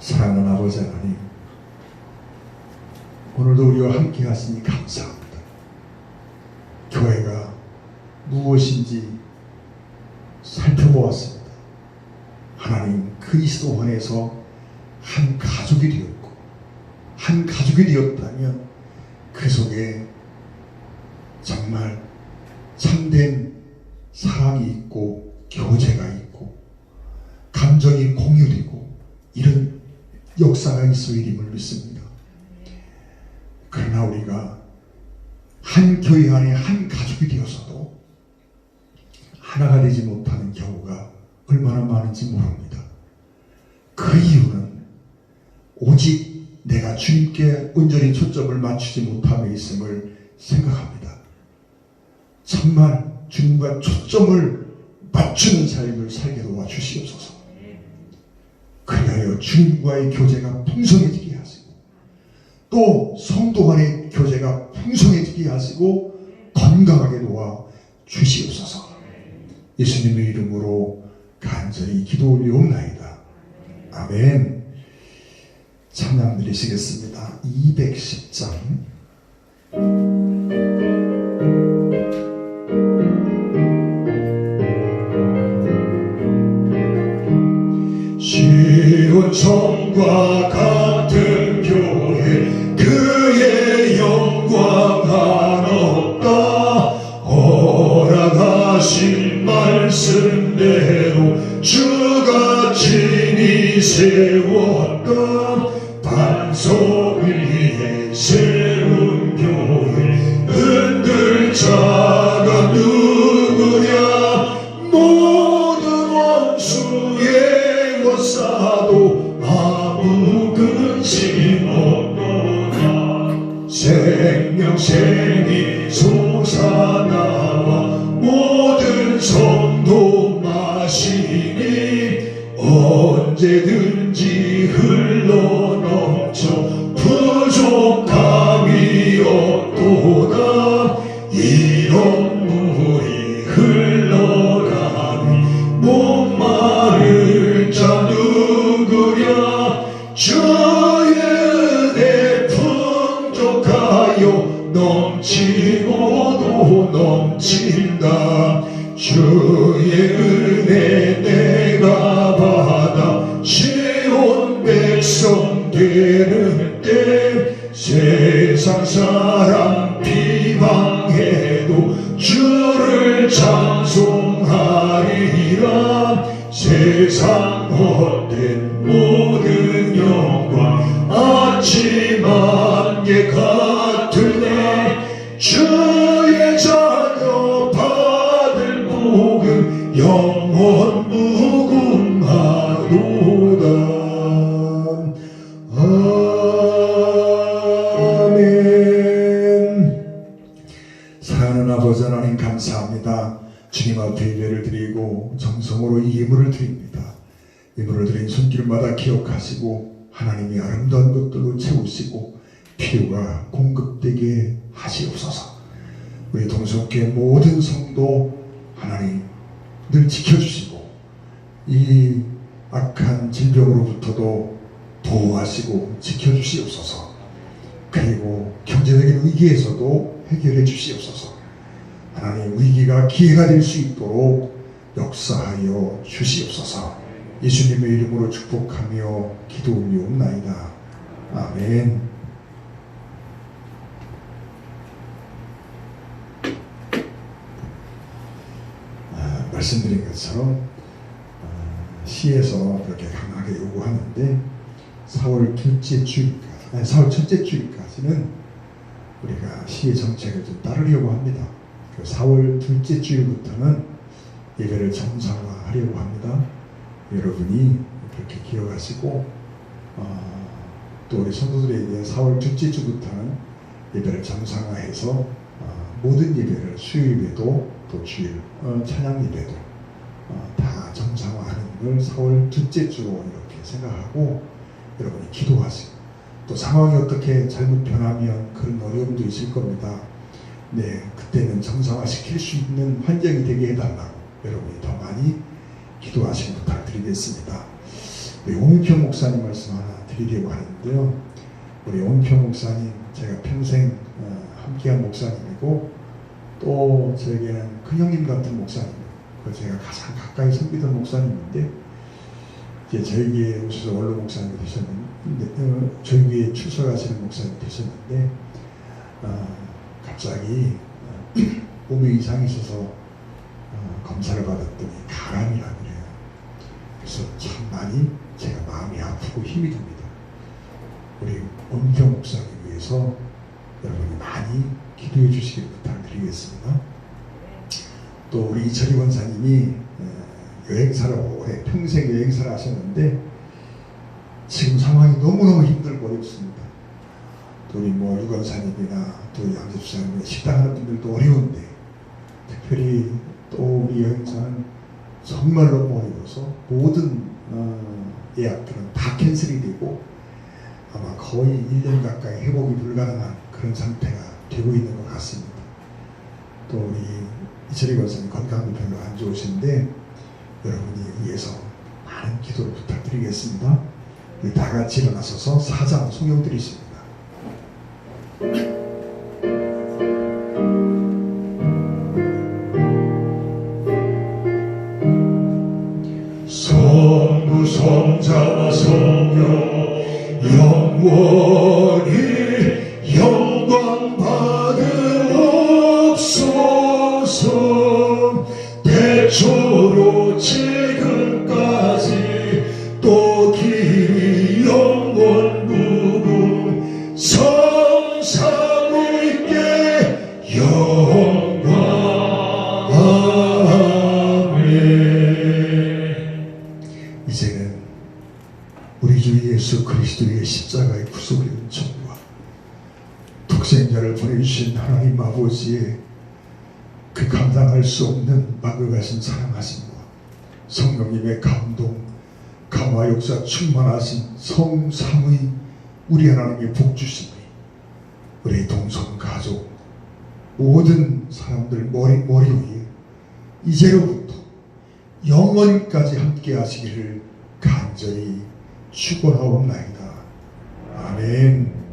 사랑하는 아버지 하나님, 오늘도 우리와 함께 하시니 감사합니다. 교회가 무엇인지 살펴보았습니다. 하나님, 그리스도 안에서 한 가족이 되었고 한 가족이 되었다면 그 속에 정말 참된 사랑이 있고 교제가 있고 감정이 공유되고 이런 역사가 있어야임을 믿습니다. 그러나 우리가 한 교회 안에 한 가족이 되어서도 하나가 되지 못하는 경우가 얼마나 많은지 모릅니다. 그 이유는 오직 내가 주님께 온전히 초점을 맞추지 못함에 있음을 생각합니다. 정말 주님과 초점을 맞추는 삶을 살게 도와주시옵소서. 그리하여 주님과의 교제가 풍성해지게 하시고 또 성도 간의 교제가 풍성해지게 하시고 건강하게 도와 주시옵소서. 예수님의 이름으로 간절히 기도 올리옵나이다. 아멘. 찬양 드리시겠습니다. 210장 시온성과 같은 교회 그의 영광 한없다. 허락하신 말씀대로 주가 친히 세웠다. 반석 위에 세운 교회 흔들 자가 누구냐. 모든 원수의 워싸도 아무 근심 없노라. 생명샘이 솟아나와 모든 성도 마시니 언제든지 흘러넘쳐 부족함이 없도다. 이런 물이 흘러가니 목마른 자 누구랴. 주의 은혜 풍족하여 넘치고도 넘친다. 주의 은혜 내가 받아 시온 백성 되는 때 세상 사람 비 주를 찬송하리라. 세상 헛된 모든 영광 아침 안개 같으네. 주의 자녀 받을 복음 영원 무궁하도다. 아멘. 사랑하는 아버지 하나님 감사합니다. 주님 앞에 예배를 드리고 정성으로 이 예물을 드립니다. 예물을 드린 손길마다 기억하시고 하나님이 아름다운 것들로 채우시고 필요가 공급되게 하시옵소서. 우리 동성교회 모든 성도 하나님 늘 지켜주시고 이 악한 질병으로부터도 보호하시고 지켜주시옵소서. 그리고 경제적인 위기에서도 해결해 주시옵소서. 하나님 위기가 기회가 될 수 있도록 역사하여 주시옵소서. 예수님의 이름으로 축복하며 기도올리옵나이다. 아멘. 말씀드린 것처럼 시에서 그렇게 강하게 요구하는데 4월 첫째 주일까지는 우리가 시의 정책을 좀 따르려고 합니다. 4월 둘째 주일부터는 예배를 정상화하려고 합니다. 여러분이 그렇게 기억하시고 또 우리 성도들에게 4월 둘째 주부터는 예배를 정상화해서 모든 예배를 수요 예배도 또 주일 찬양 예배도 다 정상화하는 걸 4월 둘째 주로 이렇게 생각하고 여러분이 기도하시고 또 상황이 어떻게 잘못 변하면 그런 어려움도 있을 겁니다. 네, 그때는 정상화시킬 수 있는 환경이 되게 해달라고 여러분이 더 많이 기도하시는 부탁드리겠습니다. 우리 오민평 목사님 말씀 하나 드리려고 하는데요. 우리 오민평 목사님 제가 평생 함께한 목사님이고 또 저에게는 큰 형님 같은 목사님이고 제가 가장 가까이 섬기던 목사님인데 이제 저에게 오셔서 원로 목사님이 되셨는데 저에게 출석하시는 목사님이 되셨는데 갑자기 몸에 이상이 있어서 검사를 받았더니 가람이라 그래요. 그래서 참 많이 제가 마음이 아프고 힘이 듭니다. 우리 엄경 목사님 위해서 여러분이 많이 기도해 주시기를 부탁드리겠습니다. 또 우리 이철희 원사님이 여행사를 오래 평생 여행사를 하셨는데 지금 상황이 너무너무 힘들고 어렵습니다. 또 우리 유건사님이나 또 양재수사님 식당하는 분들도 어려운데 특별히 또 우리 여행사는 정말 너무 어려워서 모든 예약들은 다 캔슬이 되고 아마 거의 1년 가까이 회복이 불가능한 그런 상태가 되고 있는 것 같습니다. 또 우리 이철희 권사님 건강이 별로 안 좋으신데 여러분이 위해서 많은 기도를 부탁드리겠습니다. 우리 다 같이 일어나서서 사장 송영드리십니다. 성부 성자와 성령 영원히 영광 받으옵소서. 태초로 지금까지 또 길이 영원 무궁 성삼위께 영광. 아멘. 이제는 우리 주 예수 그리스도의 십자가의 구속의 은총과 독생자를 보내주신 하나님 아버지의 그 감당할 수 없는 막을가신 사랑하심과 성령님의 감동, 감화 역사 충만하신 성삼위 우리 하나님의 복주심이 우리 동성 가족 모든 사람들 머리 위에 이제로부터 영원까지 함께 하시기를 간절히 축원하옵나이다. 아멘.